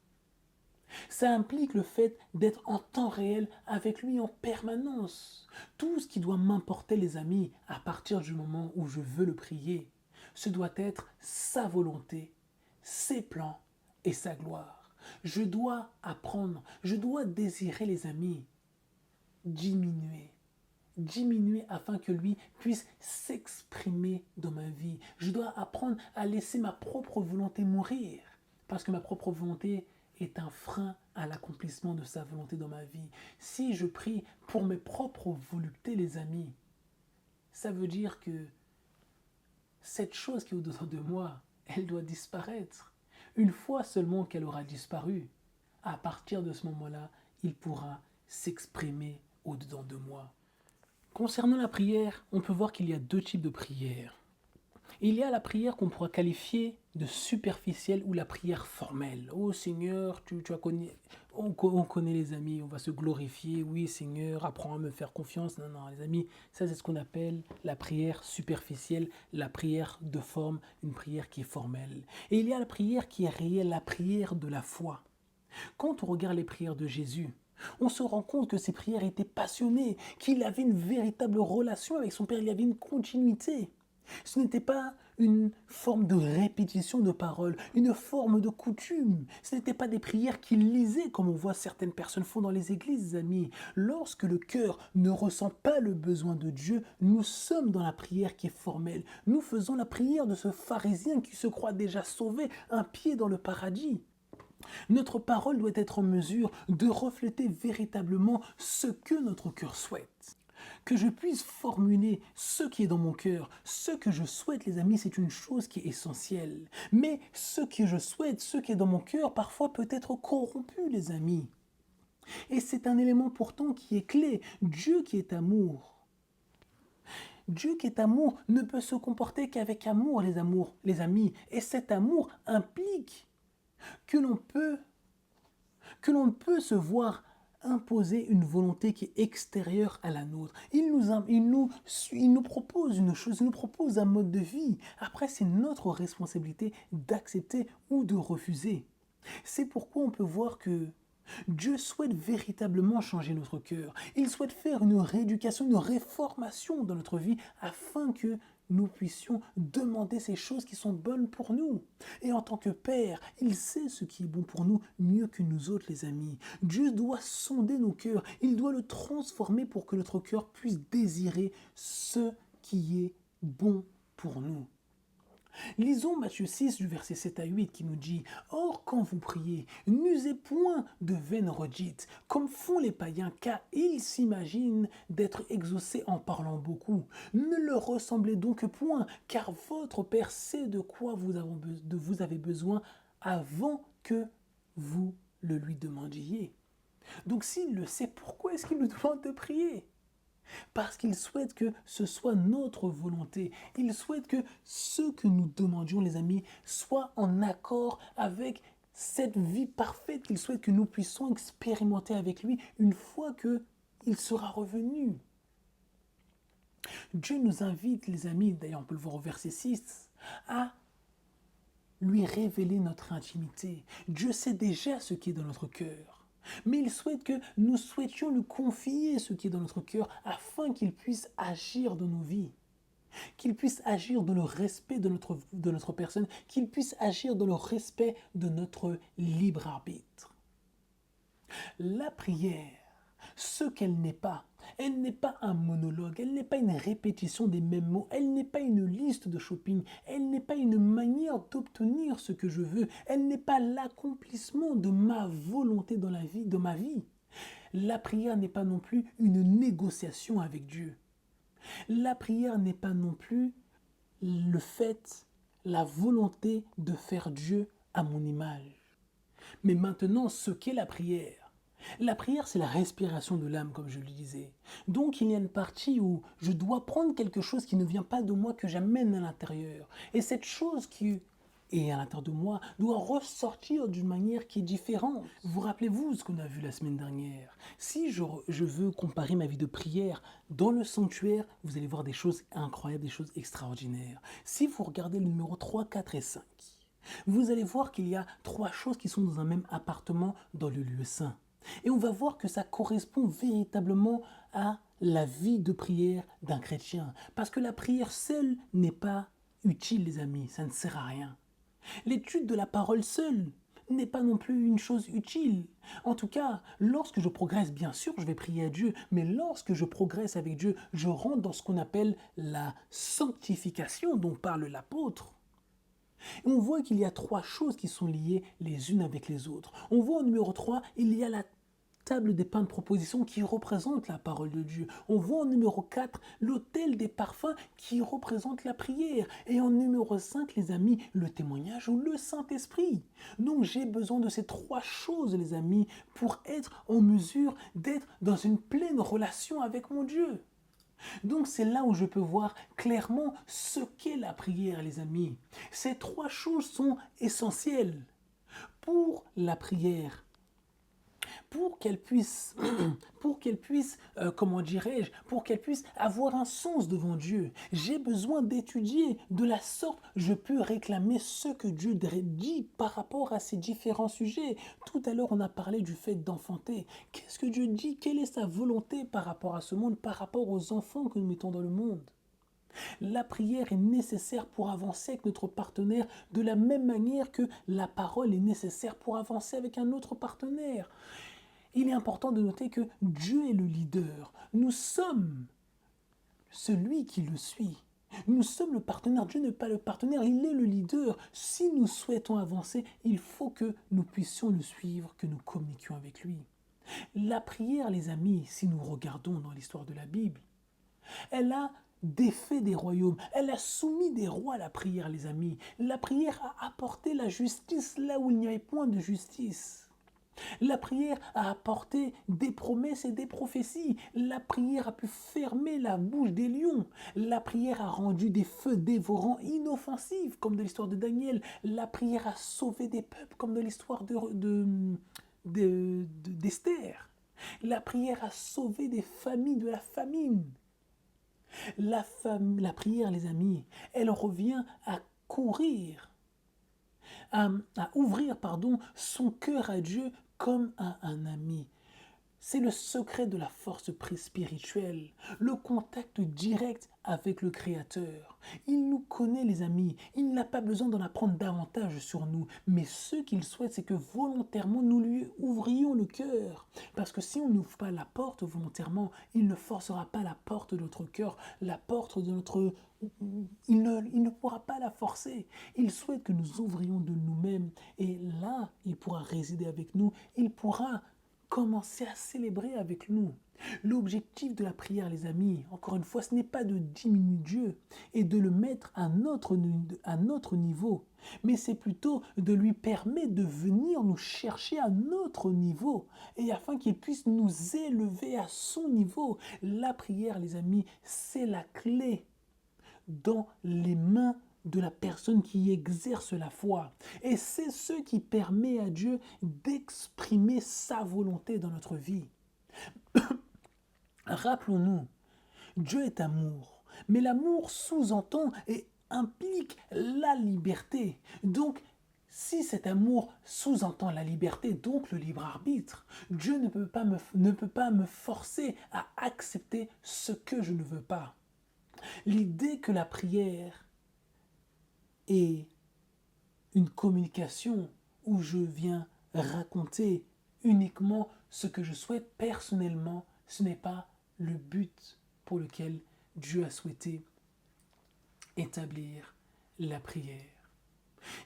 Ça implique le fait d'être en temps réel avec lui en permanence. Tout ce qui doit m'importer, les amis, à partir du moment où je veux le prier, ce doit être sa volonté, ses plans et sa gloire. Je dois apprendre, je dois désirer, les amis, diminuer afin que lui puisse s'exprimer dans ma vie. Je dois apprendre à laisser ma propre volonté mourir, parce que ma propre volonté est un frein à l'accomplissement de sa volonté dans ma vie. Si je prie pour mes propres volontés, les amis, ça veut dire que cette chose qui est au-dedans de moi, elle doit disparaître. Une fois seulement qu'elle aura disparu, à partir de ce moment-là, il pourra s'exprimer au-dedans de moi. Concernant la prière, on peut voir qu'il y a deux types de prières. Il y a la prière qu'on pourra qualifier de superficielle ou la prière formelle. Oh Seigneur, tu as connu, on connaît les amis, on va se glorifier. Oui Seigneur, apprends à me faire confiance. Non, non, les amis, ça c'est ce qu'on appelle la prière superficielle, la prière de forme, une prière qui est formelle. Et il y a la prière qui est réelle, la prière de la foi. Quand on regarde les prières de Jésus, on se rend compte que ses prières étaient passionnées, qu'il avait une véritable relation avec son Père, il y avait une continuité. Ce n'était pas une forme de répétition de paroles, une forme de coutume. Ce n'était pas des prières qu'il lisait comme on voit certaines personnes font dans les églises, amis. Lorsque le cœur ne ressent pas le besoin de Dieu, nous sommes dans la prière qui est formelle. Nous faisons la prière de ce pharisien qui se croit déjà sauvé, un pied dans le paradis. Notre parole doit être en mesure de refléter véritablement ce que notre cœur souhaite. Que je puisse formuler ce qui est dans mon cœur, ce que je souhaite, les amis, c'est une chose qui est essentielle. Mais ce que je souhaite, ce qui est dans mon cœur, parfois peut être corrompu, les amis. Et c'est un élément pourtant qui est clé. Dieu qui est amour. Dieu qui est amour ne peut se comporter qu'avec amour, les amis. Et cet amour implique que l'on ne peut se voir imposer une volonté qui est extérieure à la nôtre. Il nous propose une chose, il nous propose un mode de vie. Après, c'est notre responsabilité d'accepter ou de refuser. C'est pourquoi on peut voir que Dieu souhaite véritablement changer notre cœur. Il souhaite faire une rééducation, une réformation dans notre vie afin que nous puissions demander ces choses qui sont bonnes pour nous. Et en tant que Père, il sait ce qui est bon pour nous mieux que nous autres, les amis. Dieu doit sonder nos cœurs. Il doit le transformer pour que notre cœur puisse désirer ce qui est bon pour nous. Lisons Matthieu 6 du verset 7 à 8 qui nous dit « Or, quand vous priez, n'usez point de vaines redites, comme font les païens, car ils s'imaginent d'être exaucés en parlant beaucoup. Ne leur ressemblez donc point, car votre Père sait de quoi vous avez besoin avant que vous le lui demandiez. » Donc s'il le sait, pourquoi est-ce qu'il nous demande de prier ? Parce qu'il souhaite que ce soit notre volonté. Il souhaite que ce que nous demandions, les amis, soit en accord avec cette vie parfaite qu'il souhaite que nous puissions expérimenter avec lui une fois qu'il sera revenu. Dieu nous invite, les amis, d'ailleurs on peut le voir au verset 6, à lui révéler notre intimité. Dieu sait déjà ce qui est dans notre cœur. Mais il souhaite que nous souhaitions lui confier ce qui est dans notre cœur afin qu'il puisse agir dans nos vies, qu'il puisse agir dans le respect de notre personne, qu'il puisse agir dans le respect de notre libre arbitre. La prière, ce qu'elle n'est pas, elle n'est pas un monologue, elle n'est pas une répétition des mêmes mots, elle n'est pas une liste de shopping, elle n'est pas une manière d'obtenir ce que je veux, elle n'est pas l'accomplissement de ma volonté dans la vie, de ma vie. La prière n'est pas non plus une négociation avec Dieu. La prière n'est pas non plus le fait, la volonté de faire Dieu à mon image. Mais maintenant, ce qu'est la prière, c'est la respiration de l'âme, comme je le disais. Donc, il y a une partie où je dois prendre quelque chose qui ne vient pas de moi, que j'amène à l'intérieur. Et cette chose qui et à l'intérieur de moi doit ressortir d'une manière qui est différente. Vous rappelez-vous ce qu'on a vu la semaine dernière? Si je veux comparer ma vie de prière dans le sanctuaire, vous allez voir des choses incroyables, des choses extraordinaires. Si vous regardez le numéro 3, 4 et 5, vous allez voir qu'il y a trois choses qui sont dans un même appartement dans le lieu saint. Et on va voir que ça correspond véritablement à la vie de prière d'un chrétien. Parce que la prière seule n'est pas utile, les amis, ça ne sert à rien. L'étude de la parole seule n'est pas non plus une chose utile. En tout cas, lorsque je progresse, bien sûr, je vais prier à Dieu, mais lorsque je progresse avec Dieu, je rentre dans ce qu'on appelle la sanctification dont parle l'apôtre. Et on voit qu'il y a trois choses qui sont liées les unes avec les autres. On voit au numéro 3, il y a la table des pains de proposition qui représente la parole de Dieu. On voit en numéro 4 l'autel des parfums qui représente la prière. Et en numéro 5, les amis, le témoignage ou le Saint-Esprit. Donc j'ai besoin de ces trois choses, les amis, pour être en mesure d'être dans une pleine relation avec mon Dieu. Donc c'est là où je peux voir clairement ce qu'est la prière, les amis. Ces trois choses sont essentielles pour la prière. Pour qu'elle puisse, pour qu'elle puisse avoir un sens devant Dieu. J'ai besoin d'étudier de la sorte, je peux réclamer ce que Dieu dit par rapport à ces différents sujets. Tout à l'heure, on a parlé du fait d'enfanter. Qu'est-ce que Dieu dit? Quelle est sa volonté par rapport à ce monde, par rapport aux enfants que nous mettons dans le monde? La prière est nécessaire pour avancer avec notre partenaire de la même manière que la parole est nécessaire pour avancer avec un autre partenaire. Il est important de noter que Dieu est le leader. Nous sommes celui qui le suit. Nous sommes le partenaire. Dieu n'est pas le partenaire, il est le leader. Si nous souhaitons avancer, il faut que nous puissions le suivre, que nous communiquions avec lui. La prière, les amis, si nous regardons dans l'histoire de la Bible, elle a défait des royaumes. Elle a soumis des rois à la prière, les amis. La prière a apporté la justice là où il n'y avait point de justice. La prière a apporté des promesses et des prophéties. La prière a pu fermer la bouche des lions. La prière a rendu des feux dévorants inoffensifs, comme de l'histoire de Daniel. La prière a sauvé des peuples, comme de l'histoire d'Esther. La prière a sauvé des familles de la famine. La prière, les amis, elle revient à courir, à ouvrir son cœur à Dieu comme à un ami. C'est le secret de la force spirituelle, le contact direct avec le Créateur. Il nous connaît, les amis. Il n'a pas besoin d'en apprendre davantage sur nous. Mais ce qu'il souhaite, c'est que volontairement, nous lui ouvrions le cœur. Parce que si on n'ouvre pas la porte volontairement, il ne forcera pas la porte de notre cœur, la porte de notre... Il ne pourra pas la forcer. Il souhaite que nous ouvrions de nous-mêmes. Et là, il pourra résider avec nous. Il pourra commencer à célébrer avec nous. L'objectif de la prière, les amis, encore une fois, ce n'est pas de diminuer Dieu et de le mettre à notre niveau, mais c'est plutôt de lui permettre de venir nous chercher à notre niveau et afin qu'il puisse nous élever à son niveau. La prière, les amis, c'est la clé dans les mains de la personne qui exerce la foi. Et c'est ce qui permet à Dieu d'exprimer sa volonté dans notre vie. Rappelons-nous, Dieu est amour, mais l'amour sous-entend et implique la liberté. Donc, si cet amour sous-entend la liberté, donc le libre arbitre, Dieu ne peut pas me forcer à accepter ce que je ne veux pas. L'idée que la prière est une communication où je viens raconter uniquement ce que je souhaite personnellement, ce n'est pas le but pour lequel Dieu a souhaité établir la prière.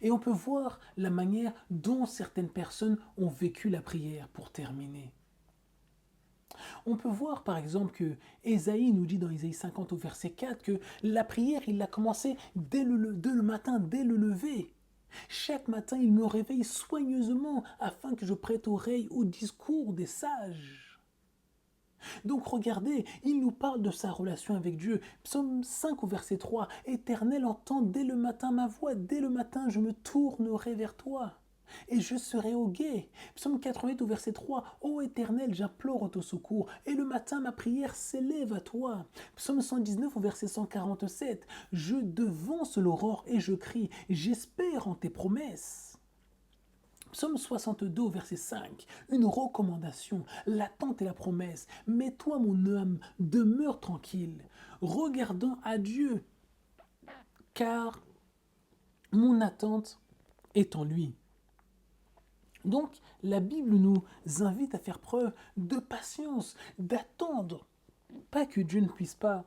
Et on peut voir la manière dont certaines personnes ont vécu la prière pour terminer. On peut voir par exemple que Ésaïe nous dit dans Ésaïe 50 au verset 4 que la prière, il l'a commencé dès le matin, dès le lever. Chaque matin, il me réveille soigneusement afin que je prête oreille au discours des sages. Donc regardez, il nous parle de sa relation avec Dieu. Psaume 5 au verset 3. Éternel, entends dès le matin ma voix, dès le matin je me tournerai vers toi. Et je serai au guet. Psaume 88 au verset 3. Ô Éternel, j'implore ton secours, et le matin ma prière s'élève à toi. Psaume 119 au verset 147. Je devance l'aurore et je crie, j'espère en tes promesses. Psaume 62 au verset 5, une recommandation, l'attente et la promesse. Mets-toi mon âme, demeure tranquille, regardant à Dieu, car mon attente est en lui. Donc, la Bible nous invite à faire preuve de patience, d'attendre. Pas que Dieu ne puisse pas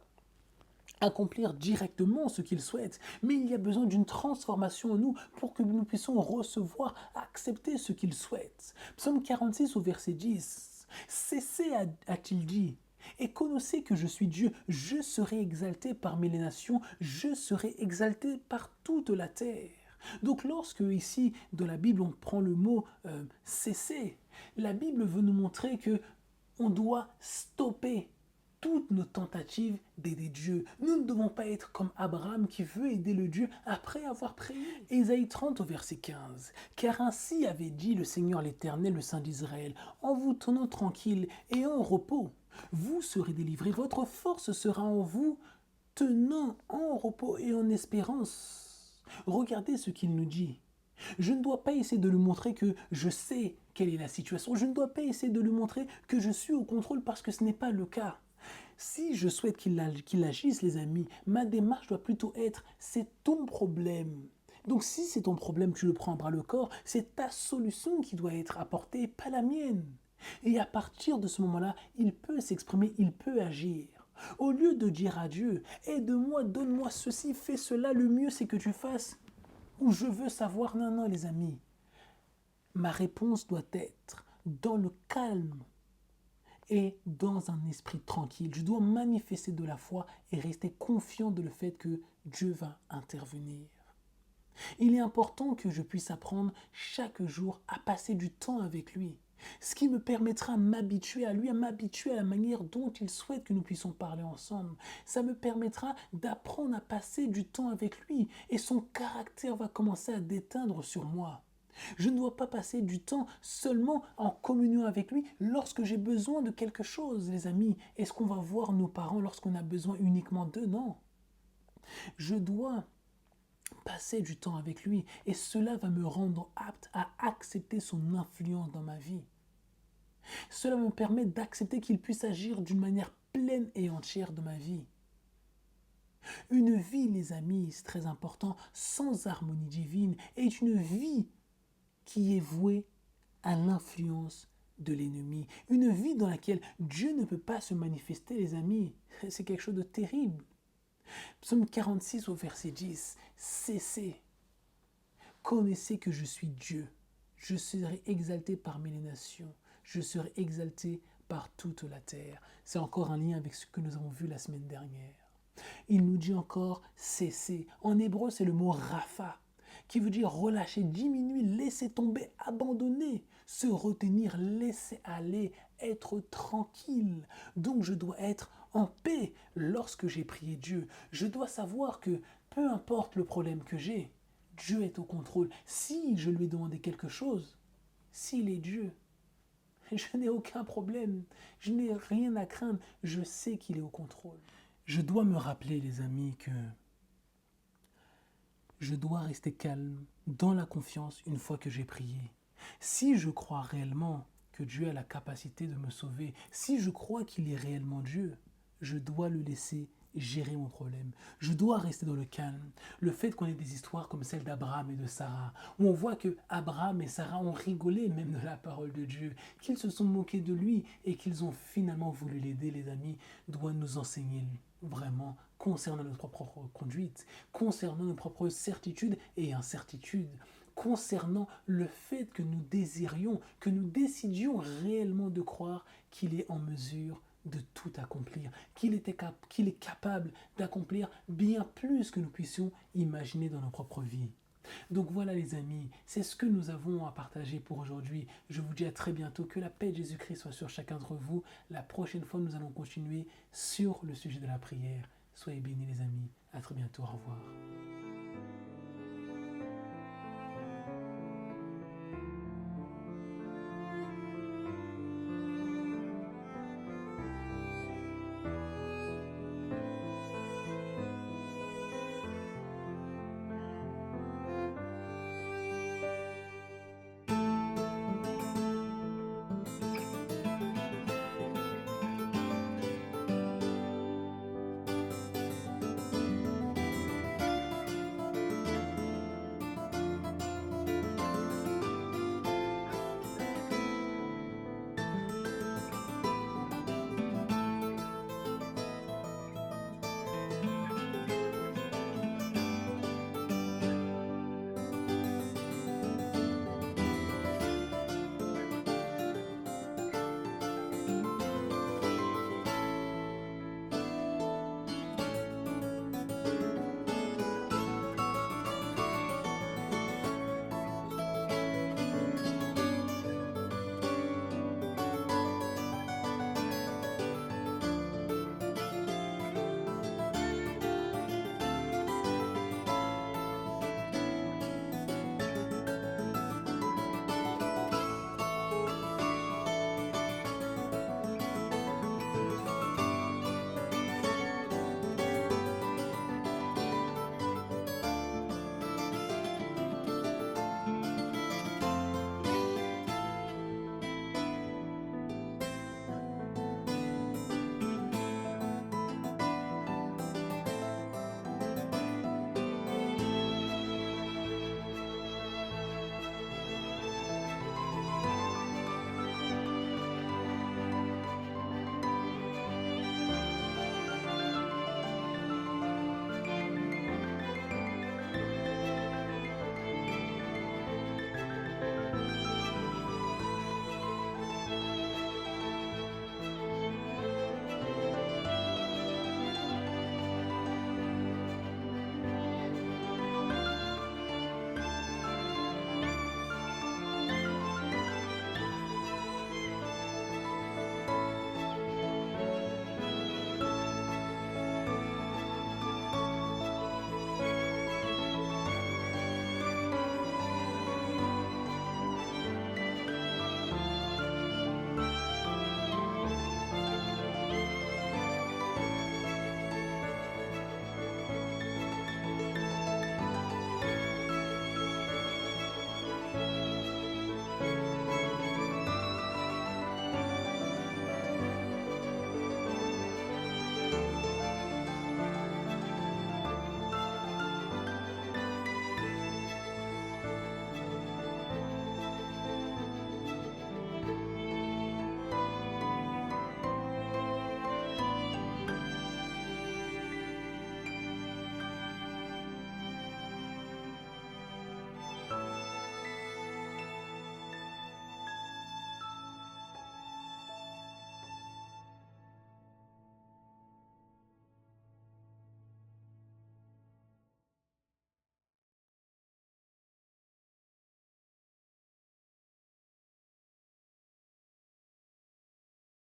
accomplir directement ce qu'il souhaite, mais il y a besoin d'une transformation en nous pour que nous puissions recevoir, accepter ce qu'il souhaite. Psaume 46 au verset 10. Cessez, a-t-il dit, et connaissez que je suis Dieu, je serai exalté parmi les nations, je serai exalté par toute la terre. Donc lorsque ici dans la Bible on prend le mot cesser, la Bible veut nous montrer que on doit stopper toutes nos tentatives d'aider Dieu. Nous ne devons pas être comme Abraham qui veut aider le Dieu après avoir prié. Ésaïe 30 au verset 15. Car ainsi avait dit le Seigneur l'Éternel, le Saint d'Israël, en vous tenant tranquille et en repos, vous serez délivrés, votre force sera en vous, tenant en repos et en espérance. Regardez ce qu'il nous dit. Je ne dois pas essayer de lui montrer que je sais quelle est la situation. Je ne dois pas essayer de lui montrer que je suis au contrôle parce que ce n'est pas le cas. Si je souhaite qu'il agisse, les amis, ma démarche doit plutôt être c'est ton problème. Donc si c'est ton problème, tu le prends à bras le corps, c'est ta solution qui doit être apportée, pas la mienne. Et à partir de ce moment-là, il peut s'exprimer, il peut agir. Au lieu de dire à Dieu, aide-moi, donne-moi ceci, fais cela, le mieux c'est que tu fasses, ou je veux savoir, non, non les amis. Ma réponse doit être dans le calme et dans un esprit tranquille. Je dois manifester de la foi et rester confiant de le fait que Dieu va intervenir. Il est important que je puisse apprendre chaque jour à passer du temps avec lui, ce qui me permettra de m'habituer à lui, à m'habituer à la manière dont il souhaite que nous puissions parler ensemble. Ça me permettra d'apprendre à passer du temps avec lui et son caractère va commencer à déteindre sur moi. Je ne dois pas passer du temps seulement en communion avec lui lorsque j'ai besoin de quelque chose, les amis. Est-ce qu'on va voir nos parents lorsqu'on a besoin uniquement d'eux? Non. Je dois passer du temps avec lui et cela va me rendre apte à accepter son influence dans ma vie. Cela me permet d'accepter qu'il puisse agir d'une manière pleine et entière dans ma vie. Une vie, les amis, c'est très important, sans harmonie divine, est une vie qui est vouée à l'influence de l'ennemi. Une vie dans laquelle Dieu ne peut pas se manifester, les amis. C'est quelque chose de terrible. Psaume 46 au verset 10. Cessez. Connaissez que je suis Dieu. Je serai exalté parmi les nations. Je serai exalté par toute la terre. C'est encore un lien avec ce que nous avons vu la semaine dernière. Il nous dit encore cessez. En hébreu, c'est le mot rapha, qui veut dire relâcher, diminuer, laisser tomber, abandonner, se retenir, laisser aller, être tranquille. Donc je dois être en paix lorsque j'ai prié Dieu. Je dois savoir que peu importe le problème que j'ai, Dieu est au contrôle. Si je lui ai demandé quelque chose, s'il est Dieu, je n'ai aucun problème, je n'ai rien à craindre, je sais qu'il est au contrôle. Je dois me rappeler, les amis, que je dois rester calme, dans la confiance, une fois que j'ai prié. Si je crois réellement que Dieu a la capacité de me sauver, si je crois qu'il est réellement Dieu, je dois le laisser gérer mon problème. Je dois rester dans le calme. Le fait qu'on ait des histoires comme celle d'Abraham et de Sarah, où on voit que Abraham et Sarah ont rigolé même de la parole de Dieu, qu'ils se sont moqués de lui et qu'ils ont finalement voulu l'aider, les amis, doit nous enseigner vraiment concernant notre propre conduite, concernant nos propres certitudes et incertitudes, concernant le fait que nous désirions, que nous décidions réellement de croire qu'il est en mesure de tout accomplir, qu'il est capable d'accomplir bien plus que nous puissions imaginer dans nos propres vies. Donc voilà les amis, c'est ce que nous avons à partager pour aujourd'hui. Je vous dis à très bientôt, que la paix de Jésus-Christ soit sur chacun d'entre vous. La prochaine fois, nous allons continuer sur le sujet de la prière. Soyez bénis les amis, à très bientôt, au revoir.